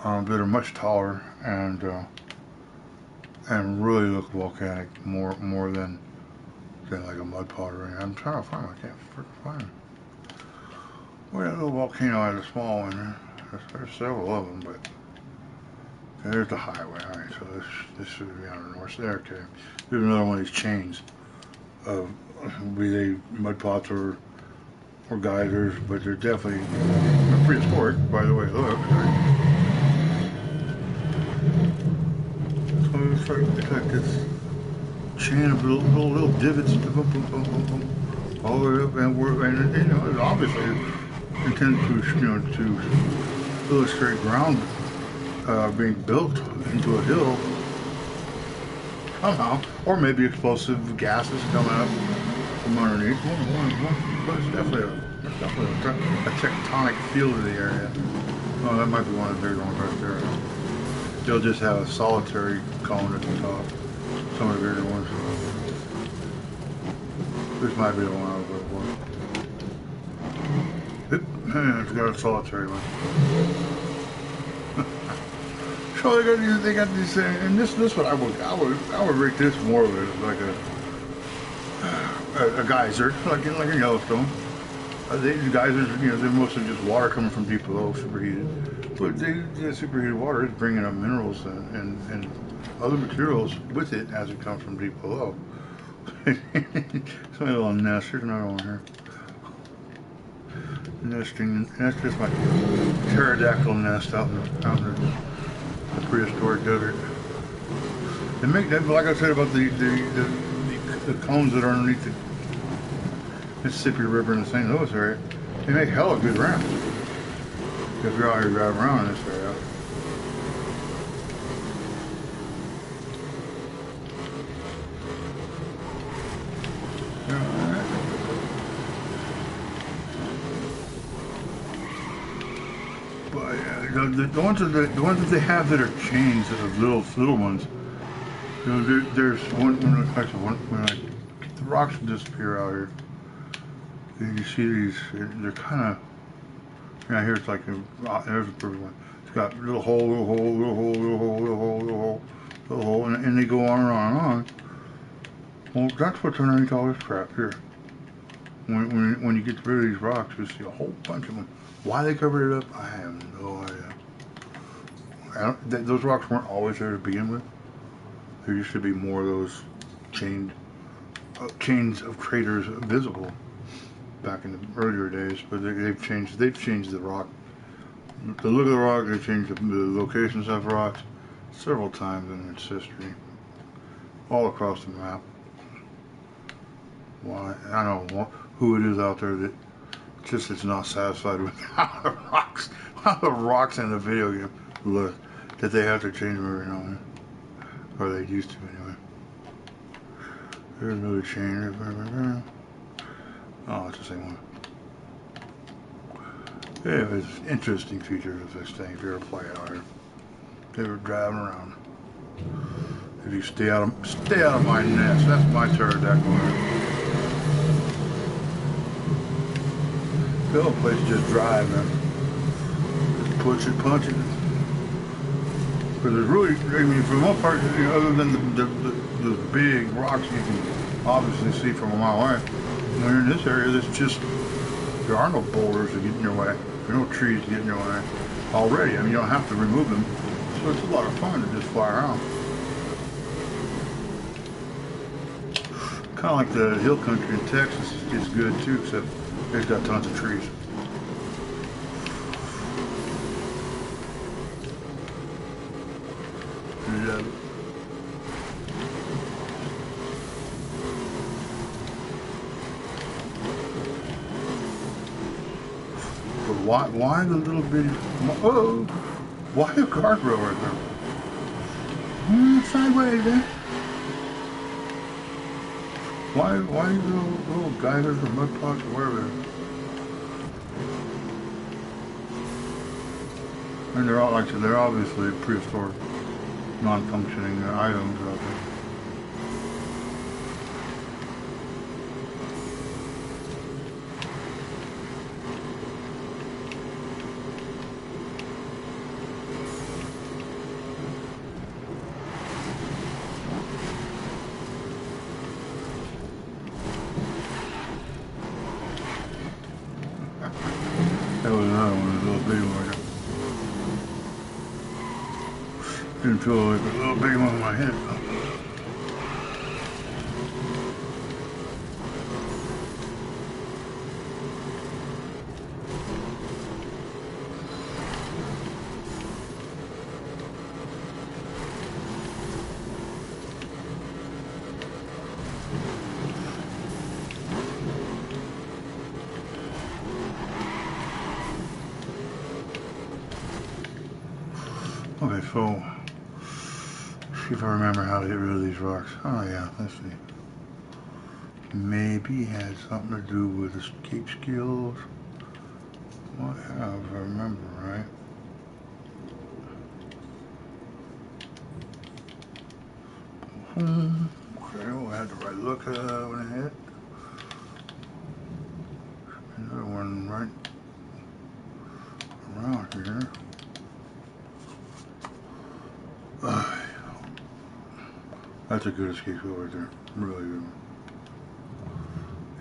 that are much taller and really look volcanic more than like a mud pot or anything. I'm trying to find them. I can't freaking find them. Well, that little volcano has a small one there. There's several of them, but there's the highway. All right, so this should be on the north there. Okay, there's another one of these chains of be they mud pots or geysers, but they're definitely prehistoric, by the way. Look, so it's like this chain of little divots, all the way up, and it's obviously intended to illustrate ground being built into a hill somehow, or maybe explosive gases coming up from underneath. But it's definitely a tectonic feel to the area. Oh, that might be one of the bigger ones right there. They'll just have a solitary cone at the top. Some of the bigger ones. This might be the one I was looking for. It's got a solitary one. So they got these, and this what I would rate this more of it like a geyser, like in Yellowstone. These geysers, they're mostly just water coming from deep below, superheated. But the superheated water is bringing up minerals and other materials with it as it comes from deep below. Some little nest. Here's another one here. Nesting. That's just my pterodactyl nest out in the prehistoric desert. They make that, like I said about the cones that are underneath the Mississippi River in the St. Louis area. They make hella good ramps if you're out here driving around in this area. But the ones that they have that are chains of little ones. There's one when the rocks disappear out here. You see these, they're kind of, here it's like, there's a perfect one. It's got little hole, and they go on and on and on. Well, that's what's underneath all this crap here. When you get rid of these rocks, you see a whole bunch of them. Why they covered it up, I have no idea. Those rocks weren't always there to begin with. There used to be more of those chains of craters visible back in the earlier days, but they've changed the rock, the look of the rock. They've changed the locations of rocks several times in its history, all across the map. Why? I don't know who it is out there that just is not satisfied with how the rocks in the video game look, that they have to change them every now and then, or they used to anyway. There's another chain. Oh, it's the same one. Yeah, there's interesting features of this thing if you ever play out here. If you ever driving around. If you stay out of my nest, that's my pterodactyl. The other place is just drive, man. Just push it, punch it. Because there's really, I mean, for the most part, other than the big rocks you can obviously see from a mile away. When you're in this area, there are no boulders that get in your way. There are no trees that get in your way already. I mean, you don't have to remove them. So it's a lot of fun to just fly around. Kind of like the hill country in Texas is good too, except they've got tons of trees. Yeah. Why the little bitty, why a guardrail right there? Sideways there. Why these little geysers or mud pots or whatever? And they're all, like I said, they're obviously prehistoric. non-functioning items out there. That was another one, a little bitty one. Didn't feel like a little bitty one on my head. Okay, so see if I remember how to get rid of these rocks. Oh yeah, let's see. Maybe it had something to do with escape skills. What if I remember right? Okay, we'll have the right look when I hit. Another one right around here. That's a good escape skill right there. Really good.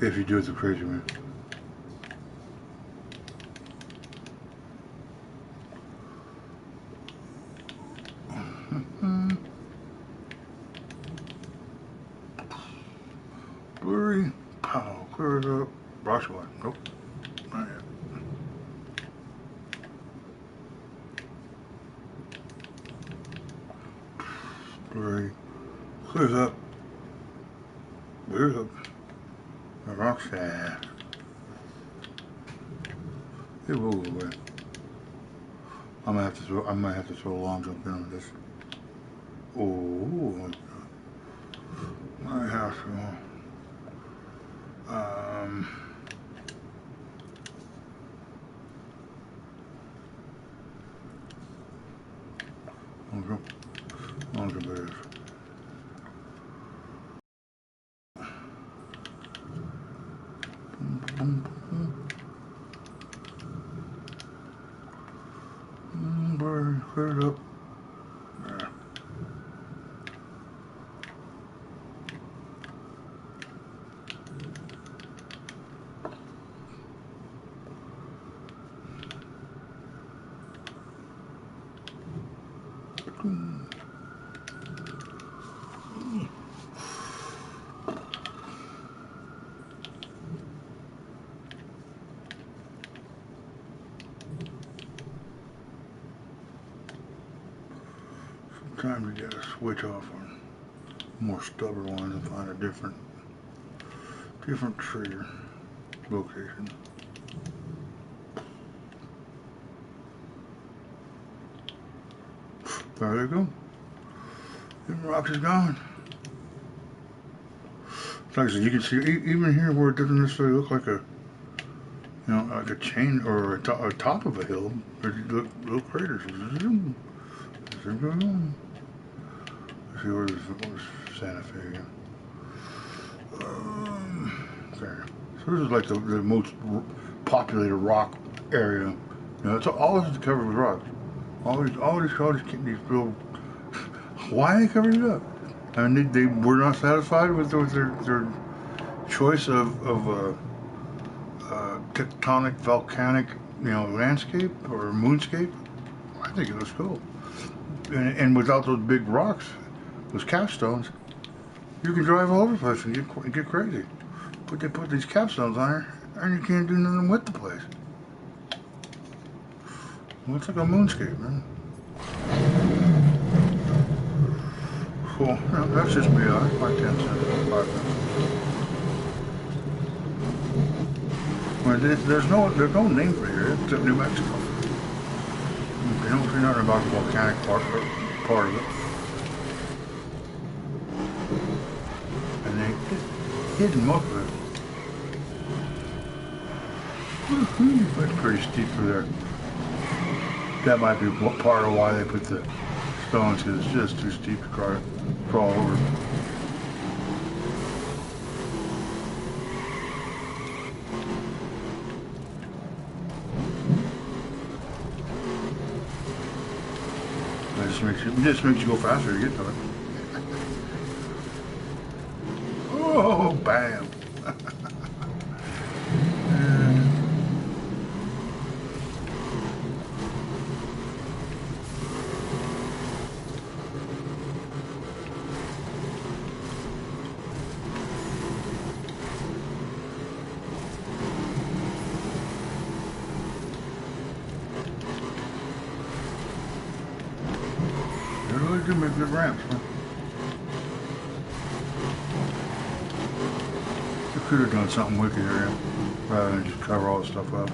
If you do it the crazy way. Blurry. Pow. Clear it up. Brush one. Nope. Not yet. Blurry. Clears up. Clears up. The rock's fast. It will go away. I might have to throw a long jump in on this. Oh, I have to. Long jump it is. Clear it up. There. Sometimes you gotta switch off on more stubborn ones and find a different trigger location. There they go. The rock is gone. Like I said, you can see even here where it doesn't necessarily look like a, like a chain or a top of a hill. There's little craters. Zoom. Zoom. Let's see where's Santa Fe again. Okay. So this is like the most populated rock area. It's all this is covered with rocks. All these little. Why are they covering it up? I mean, they were not satisfied with their choice of tectonic, volcanic, landscape or moonscape. I think it looks cool. And without those big rocks, those capstones, you can drive all over the place and get crazy. But they put these capstones on here, and you can't do nothing with the place. Well, it's like a moonscape, man. Cool. No, that's just me. That's my 10 cents. 5 cents. Well, there's no name for here. It's New Mexico. They don't say nothing about the volcanic part of it. And they hidden most of it. That's pretty steep through there. That might be part of why they put the stones because it's just too steep to crawl over. It just makes you go faster to get to it. Oh, bam! They really do make good ramps, huh? They could have done something wicked here, rather than just cover all the stuff up.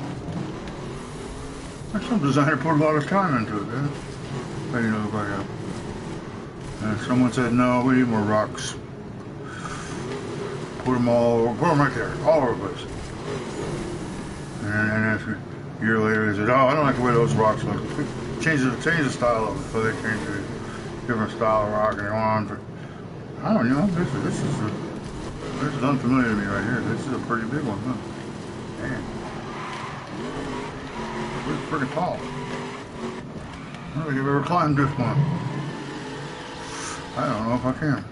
Some designer put a lot of time into it, man. Made it look like that. And someone said, no, we need more rocks. Put them right there, all over the place. And after a year later, they said, oh, I don't like the way those rocks look. Change the style of it, so they changed to a different style of rock and they went on for, I don't know, this is unfamiliar to me right here. This is a pretty big one, huh? Man. It's pretty tall. I don't think I've ever climbed this one. I don't know if I can.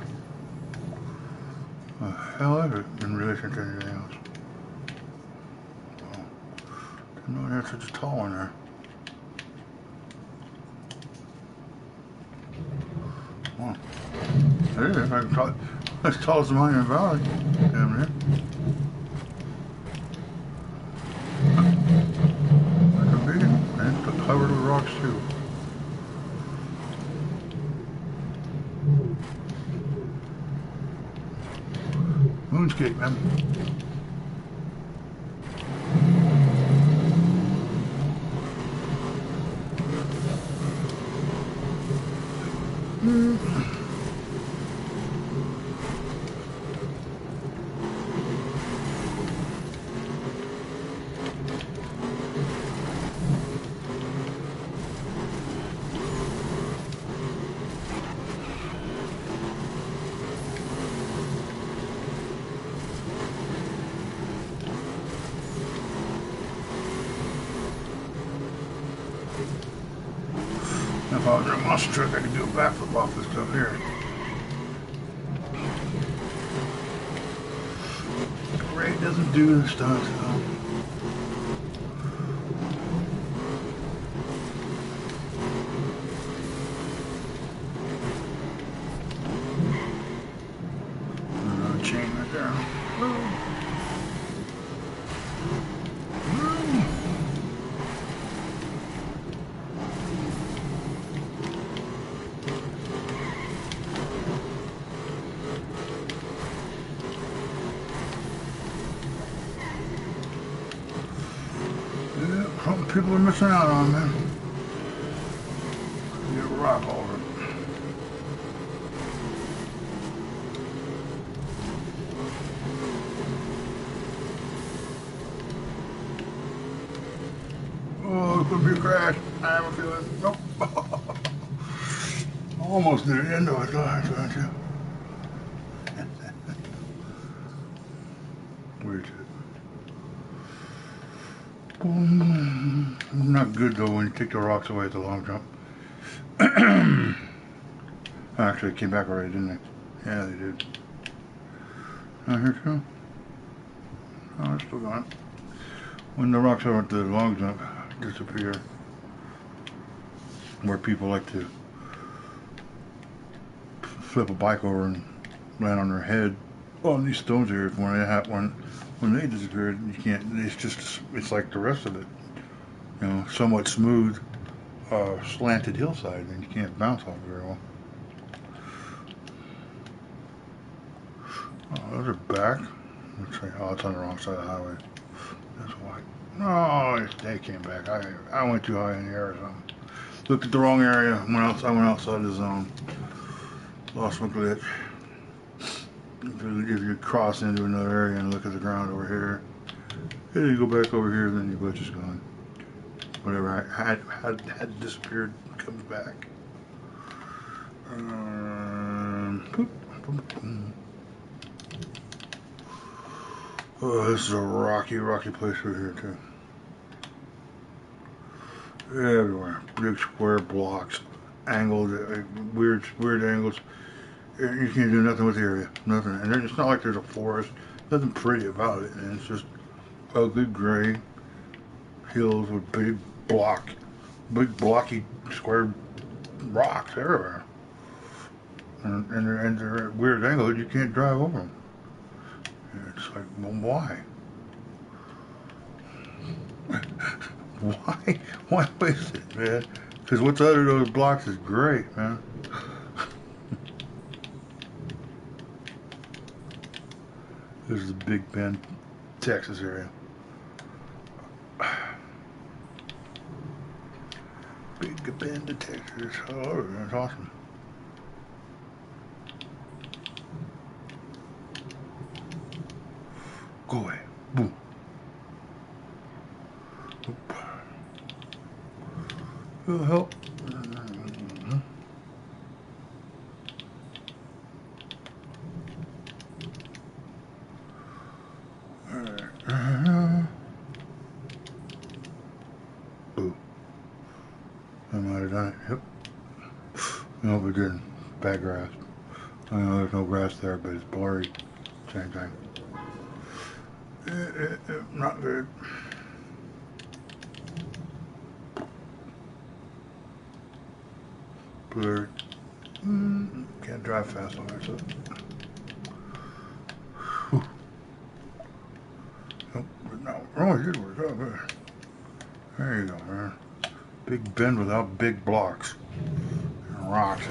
The hell is it in relation to anything else? Oh, didn't know they had such a tall one there. Oh, it is. I can tell, as tall as the Monument Valley. Damn near. That could be. And it's covered with rocks too. Moonscape, man. If I was in a monster truck, I could do a backflip off this stuff here. Ray doesn't do the stunts, though. Another chain right there. Something people are missing out on, man. Get a rock over it. Oh, it could be a crash. I have a feeling. Nope. Almost near the end of it, don't you? Where's it? Not good though when you take the rocks away at the long jump. Actually, it came back already, didn't they? Yeah, they did. Oh, here it goes. Oh, it's still gone. When the rocks over at the long jump disappear, where people like to flip a bike over and land on their head. Well, these stones here, when they disappeared, you can't. It's like the rest of it, you know, somewhat smooth, slanted hillside, and you can't bounce off it very well. Oh, those are back. Let's see. Oh, it's on the wrong side of the highway. That's why. No, they came back. I went too high in the air or something. Looked at the wrong area. I went outside the zone. Lost my glitch. If you cross into another area and look at the ground over here, and then you go back over here, then your glitch is gone. Whatever I had disappeared comes back. Oh, this is a rocky place right here too. Everywhere, big square blocks, angled, weird angles. You can't do nothing with the area, nothing. And it's not like there's a forest, nothing pretty about it. And it's just ugly gray hills with big blocky square rocks everywhere. And they're at weird angles. You can't drive over them. And it's like, well, why? Why waste it, man? Because what's under those blocks is great, man. This is the Big Bend, Texas area. Big Bend, Texas. Oh, that's awesome. Go away. Boom. Oop. It'll help. Boo. I might have done it. Yep. Nope, it didn't. Bad grass. I know there's no grass there, but it's blurry. Same thing. Not good. Blurred. Can't drive fast on there, so. Nope, no. Oh, you did work out there. There you go, man. Big Bend without big blocks and rocks.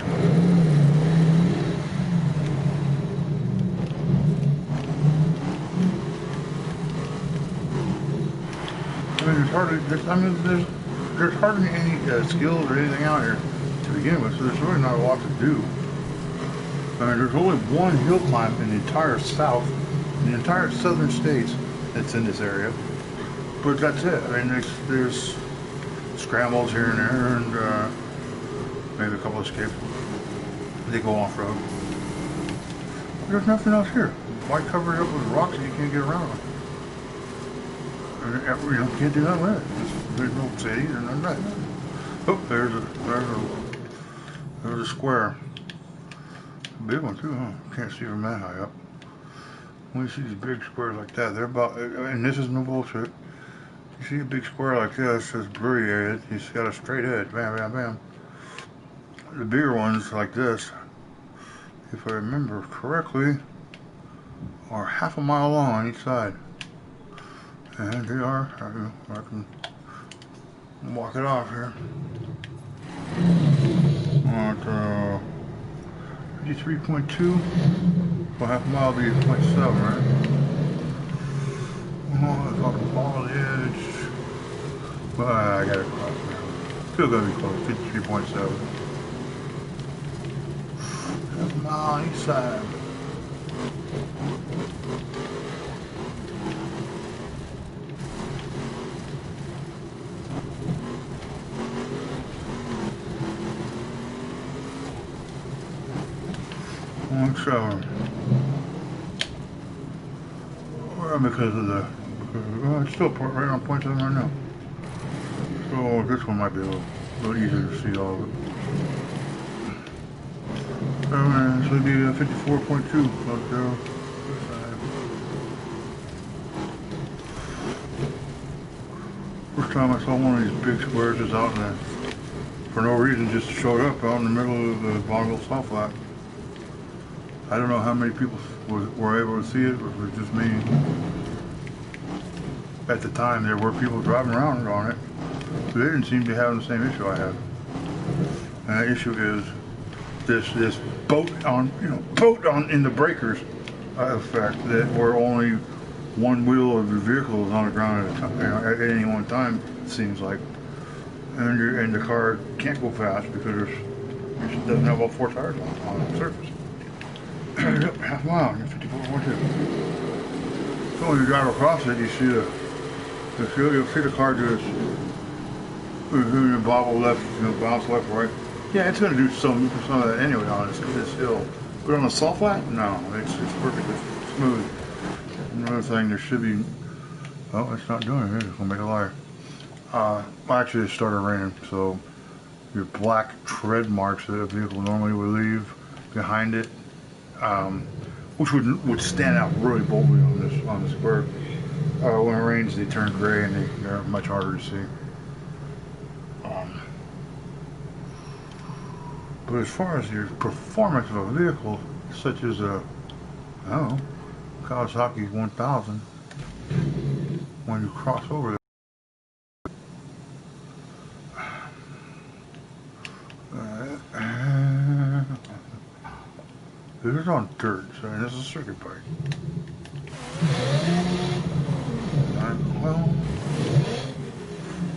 There's hardly any skills or anything out here to begin with, so there's really not a lot to do. I mean, there's only one hill climb in the entire South, in the entire southern states that's in this area, but that's it. I mean, there's scrambles here and there, and maybe a couple of escapes. They go off-road. There's nothing else here. Why cover it up with rocks if you can't get around them? You know, can't do nothing with it. There's no cities or none of that. Oh, there's a square. A big one too, huh? Can't see from that high up. When you see these big squares like that, they're about, and this is no bullshit. You see a big square like this, this blurry area, it's got a straight edge, bam, bam, bam. The bigger ones like this, if I remember correctly, are half a mile long on each side. And they are, I can walk it off here. At 53.2, well, half a mile will be 0.7, right? Oh, it's off the ball of the edge. Well, I got it close now. Still gonna be close, 53.7. Half a mile on each side. So, well, because of the, it's still right on point 7 right now. So this one might be a little easier to see all of it. This would be 54.2. First time I saw one of these big squares is out in there. For no reason, just showed up out in the middle of the Bonneville Salt Flat. I don't know how many people were able to see it, or if it was just me. At the time, there were people driving around on it, but they didn't seem to be having the same issue I had. And the issue is this boat on in the breakers effect, that where only one wheel of the vehicle is on the ground at a time, at any one time, it seems like, and the car can't go fast because it doesn't have all 4 tires on the surface. Half a mile, 54.2. So when you drive across it, you see you'll see the car do this, bobble left, bounce left, right. Yeah, it's going to do some of that anyway on this hill. But on the salt flat, no, it's perfectly smooth. Another thing, there should be. Oh, it's not doing it. It's going to make a liar. Well, actually, it started raining, so your black tread marks that a vehicle normally would leave behind it, which would stand out really boldly on this curve. When it rains, they turn gray and they're much harder to see. But as far as your performance of a vehicle, such as a, I don't know, Kawasaki 1000, when you cross over this is on dirt, so this is a circuit bike. Well,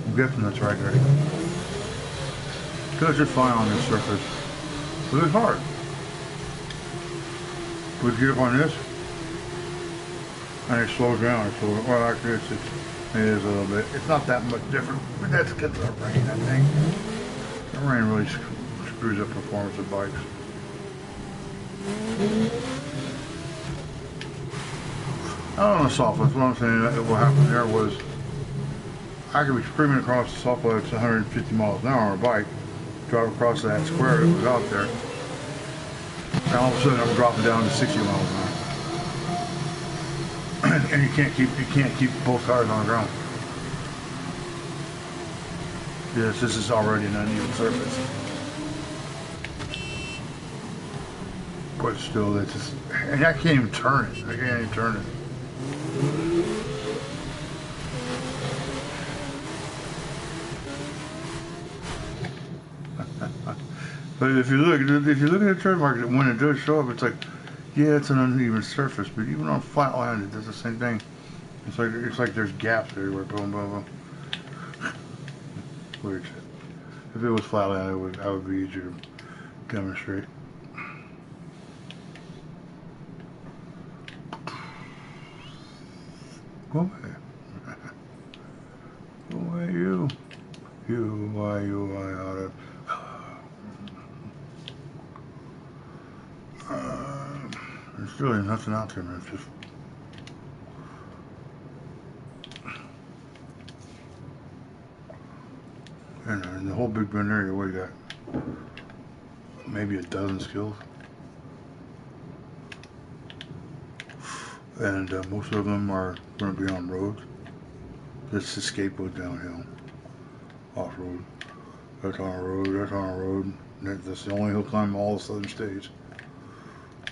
I'm guessing that's right there. Does just fine on this surface, but it's hard. But you get up on this, and it slows down. Well, actually, it is a little bit. It's not that much different, but that's because of the rain, I think. The rain really screws up performance of bikes. I don't know the soft flats. What I'm saying, what happened there was I could be screaming across the soft flats 150 miles an hour on a bike, drive across that square that was out there, and all of a sudden I'm dropping down to 60 miles an hour. And you can't keep both tires on the ground. Yes, this is already an uneven surface. But still, it's just, and I can't even turn it. I can't even turn it. But if you look at the turn mark, when it does show up, it's like, yeah, it's an uneven surface. But even on flat land, it does the same thing. It's like there's gaps everywhere. Boom, boom, boom. Weird shit. If it was flat land, I would be easier to demonstrate. Go away. Go away, you. Why out of... There's really nothing out there, man. It's just... And in the whole Big Bend area, what do you got? Maybe a dozen skills. And most of them are going to be on roads. This escape goes downhill, off-road. That's on a road, that's on a road. That's the only hill climb in all the southern states.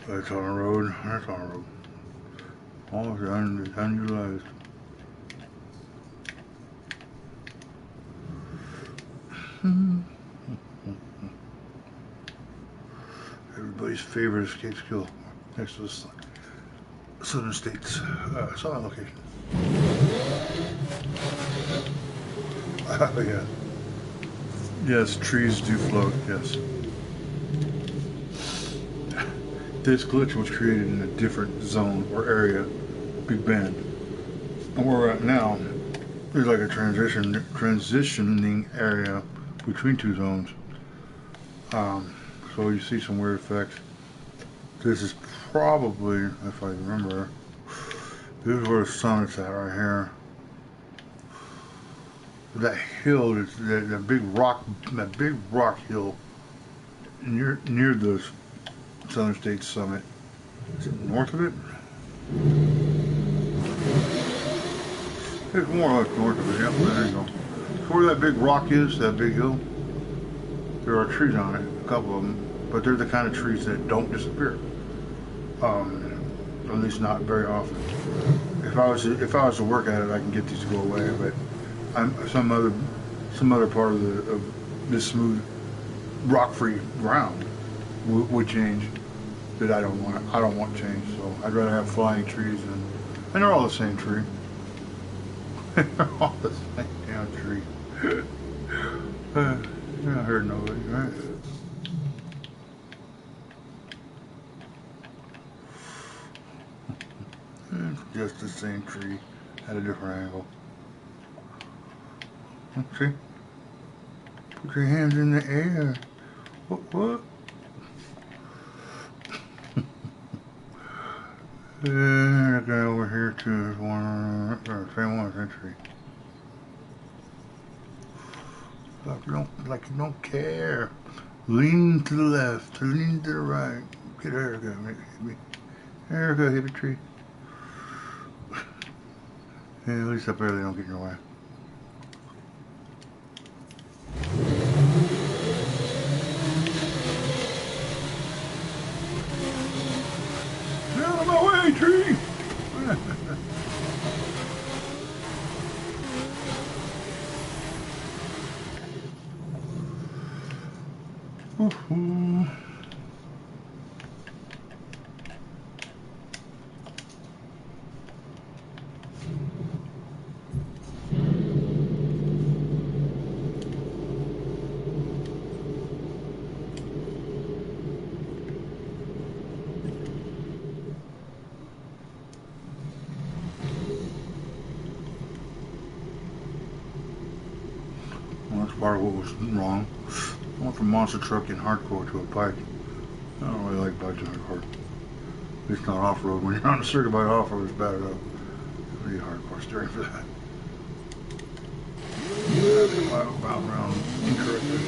That's on a road, that's on a road. All of it unutilized. Everybody's favorite escape skill next to the southern states, southern location. Yeah. Yes, trees do float, yes. This glitch was created in a different zone or area, Big Bend. And where we're at now, there's like a transitioning area between two zones. So you see some weird effects. This is probably, if I remember, this is where the sun is at right here. That hill, that big rock hill near the Southern States Summit. Is it north of it? It's more like north of it. Yep, there you go. So where that big rock is, that big hill, there are trees on it, a couple of them, but they're the kind of trees that don't disappear. At least not very often. If I was to work at it, I can get these to go away, but some other part of this smooth rock-free ground would change that I don't want change. So I'd rather have flying trees and they're all the same tree. They're all the same damn tree. You're not hurting nobody, right? It's just the same tree at a different angle. See? Put your hands in the air. What? And a guy over here too is one, same one century. Like you don't care. Lean to the left, lean to the right. Get a haircut, maybe. Haircut, hit a tree. Yeah, at least up there they don't get in your way. Out of my way, tree! Well, that's part of what was wrong. I went from monster truck in hardcore to a bike. I don't really like bikes in hardcore. At least not off-road. When you're on a circuit bike off-road, it's bad enough. You need hardcore steering for that. Bound around incorrectly.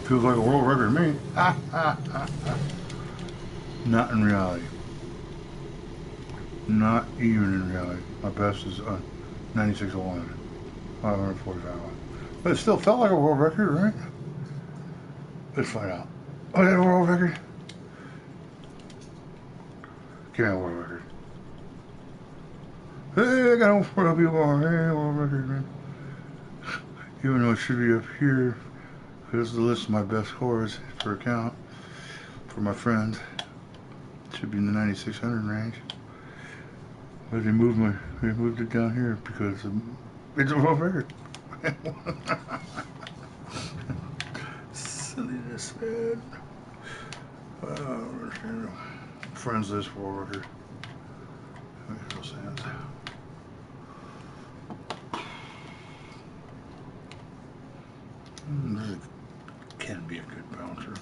Feels like a world record to me. Not in reality. Not even in reality. My best is 96.01. 545. But it still felt like a world record, right? Let's find out. Oh, is that a world record? Give me a world record. Hey, I got a world people. Hey, world record, man. Even though it should be up here. Here's the list of my best scores per account for my friends. It should be in the 9600 range. But they moved it down here because it's a world record. Silliness, man. Friends list world record. Makes no sense. This can be a good bouncer.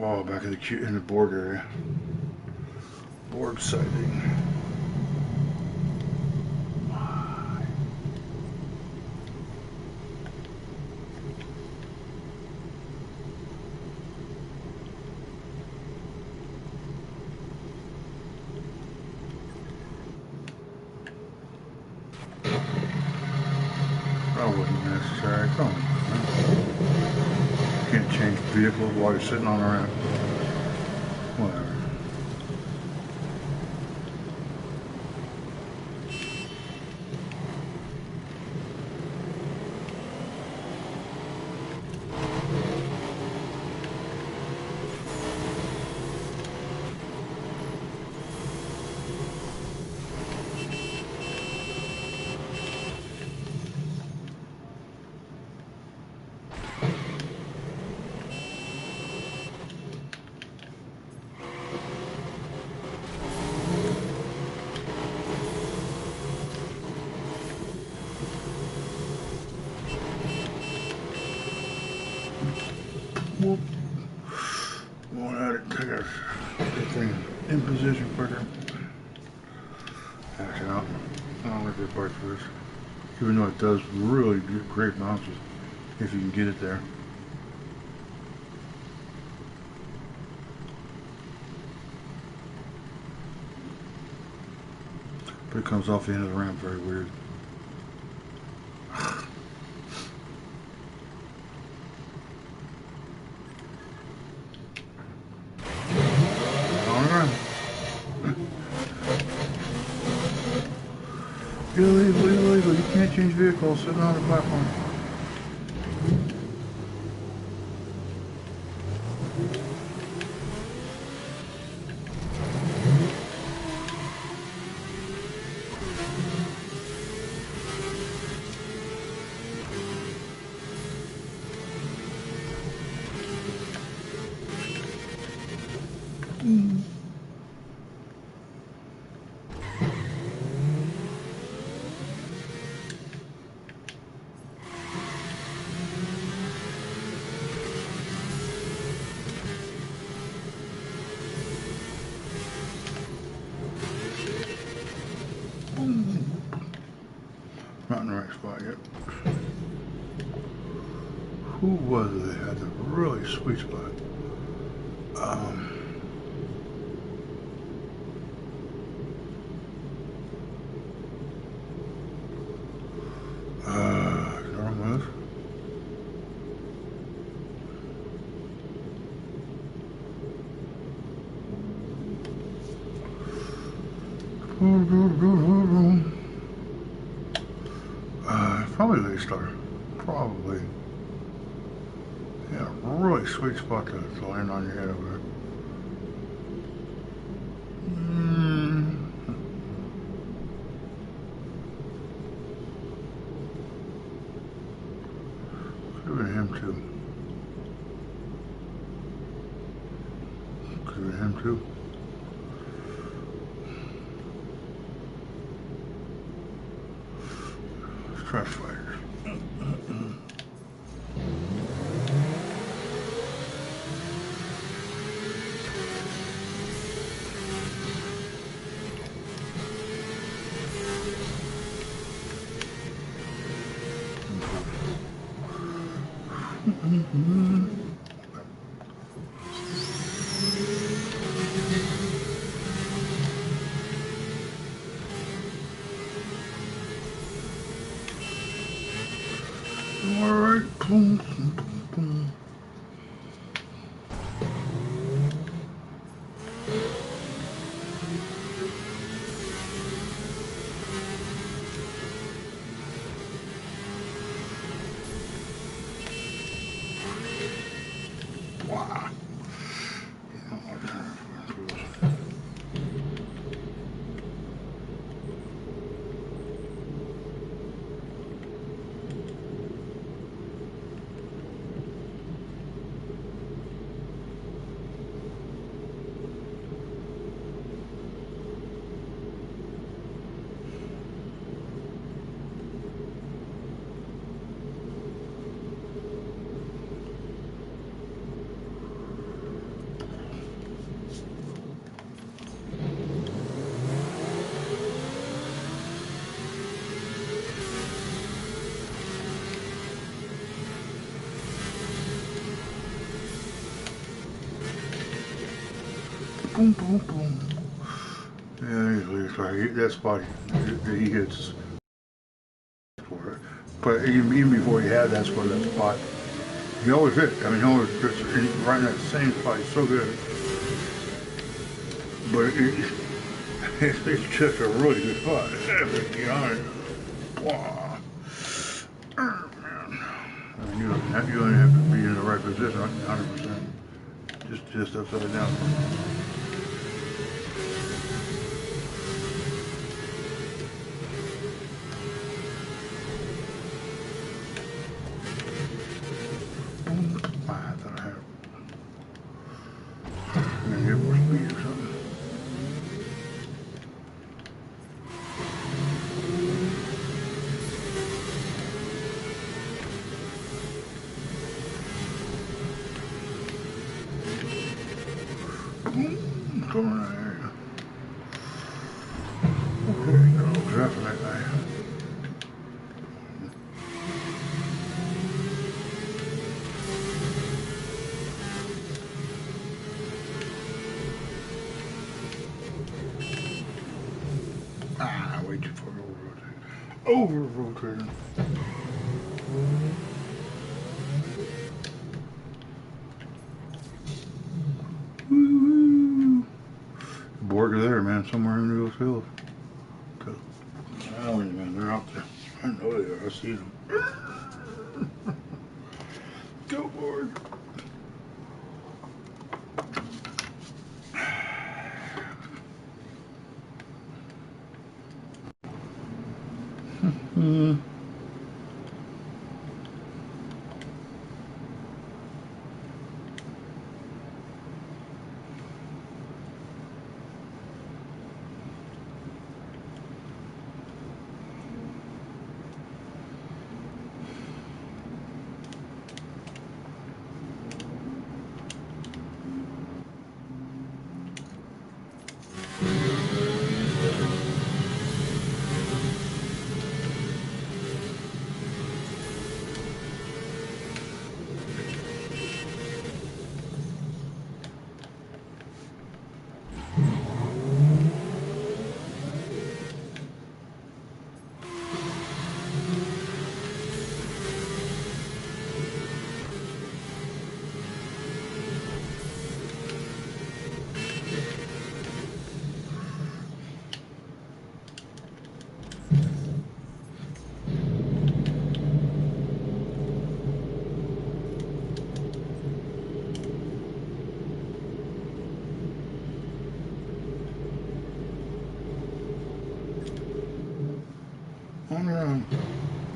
Oh, back in the board area. Board sighting. That wasn't necessary. Come on. Can't change vehicles while you're sitting on a ramp. Whatever. Whoop. Going at it, take our thing in position quicker. Actually, I don't like this bike for this. Even though it does really great bounces if you can get it there. But it comes off the end of the ramp very weird. Illegal, illegal. You can't change vehicles sitting on the platform. Not in the right spot yet. Who was it that had the really sweet spot? Probably Laystar. Probably. Yeah, really sweet spot to land on your head over there. Could have been him too. Could have been him too. Trash fighters. All right, boom, boom, boom. Wow. Boom, boom, boom. Yeah, he's like, that spot he gets for it. But even before he had that spot, he always hit. I mean, he always gets right in that same spot. He's so good. But it's just a really good spot. You know, wow. Oh, man. I mean, you only have to be in the right position 100%. Just upside down. I thought I had I'm gonna get more speed or something. Come on there. Okay, got a little draft for that guy. Over rotating. Woo-hoo. Borg are there, man, somewhere in those hills. Okay. Oh, man, they're out there. I know they are. I see them. Go, Borg.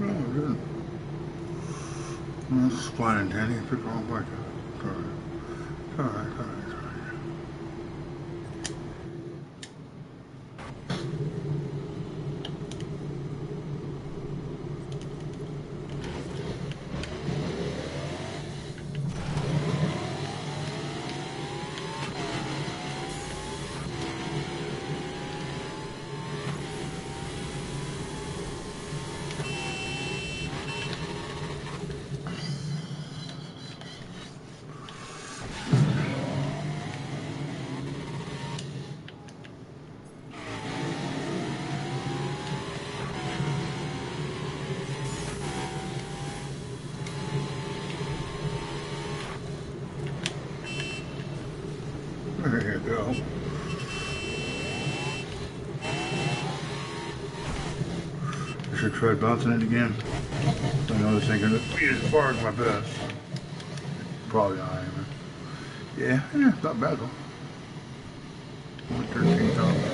Oh, good. That's fine, Danny. If you're going back, it's alright. It's alright, it's alright, it's alright. There you go. I should try bouncing it again. I was thinking it'd be as far as my best. Probably not even. Yeah, not bad though. 13,000.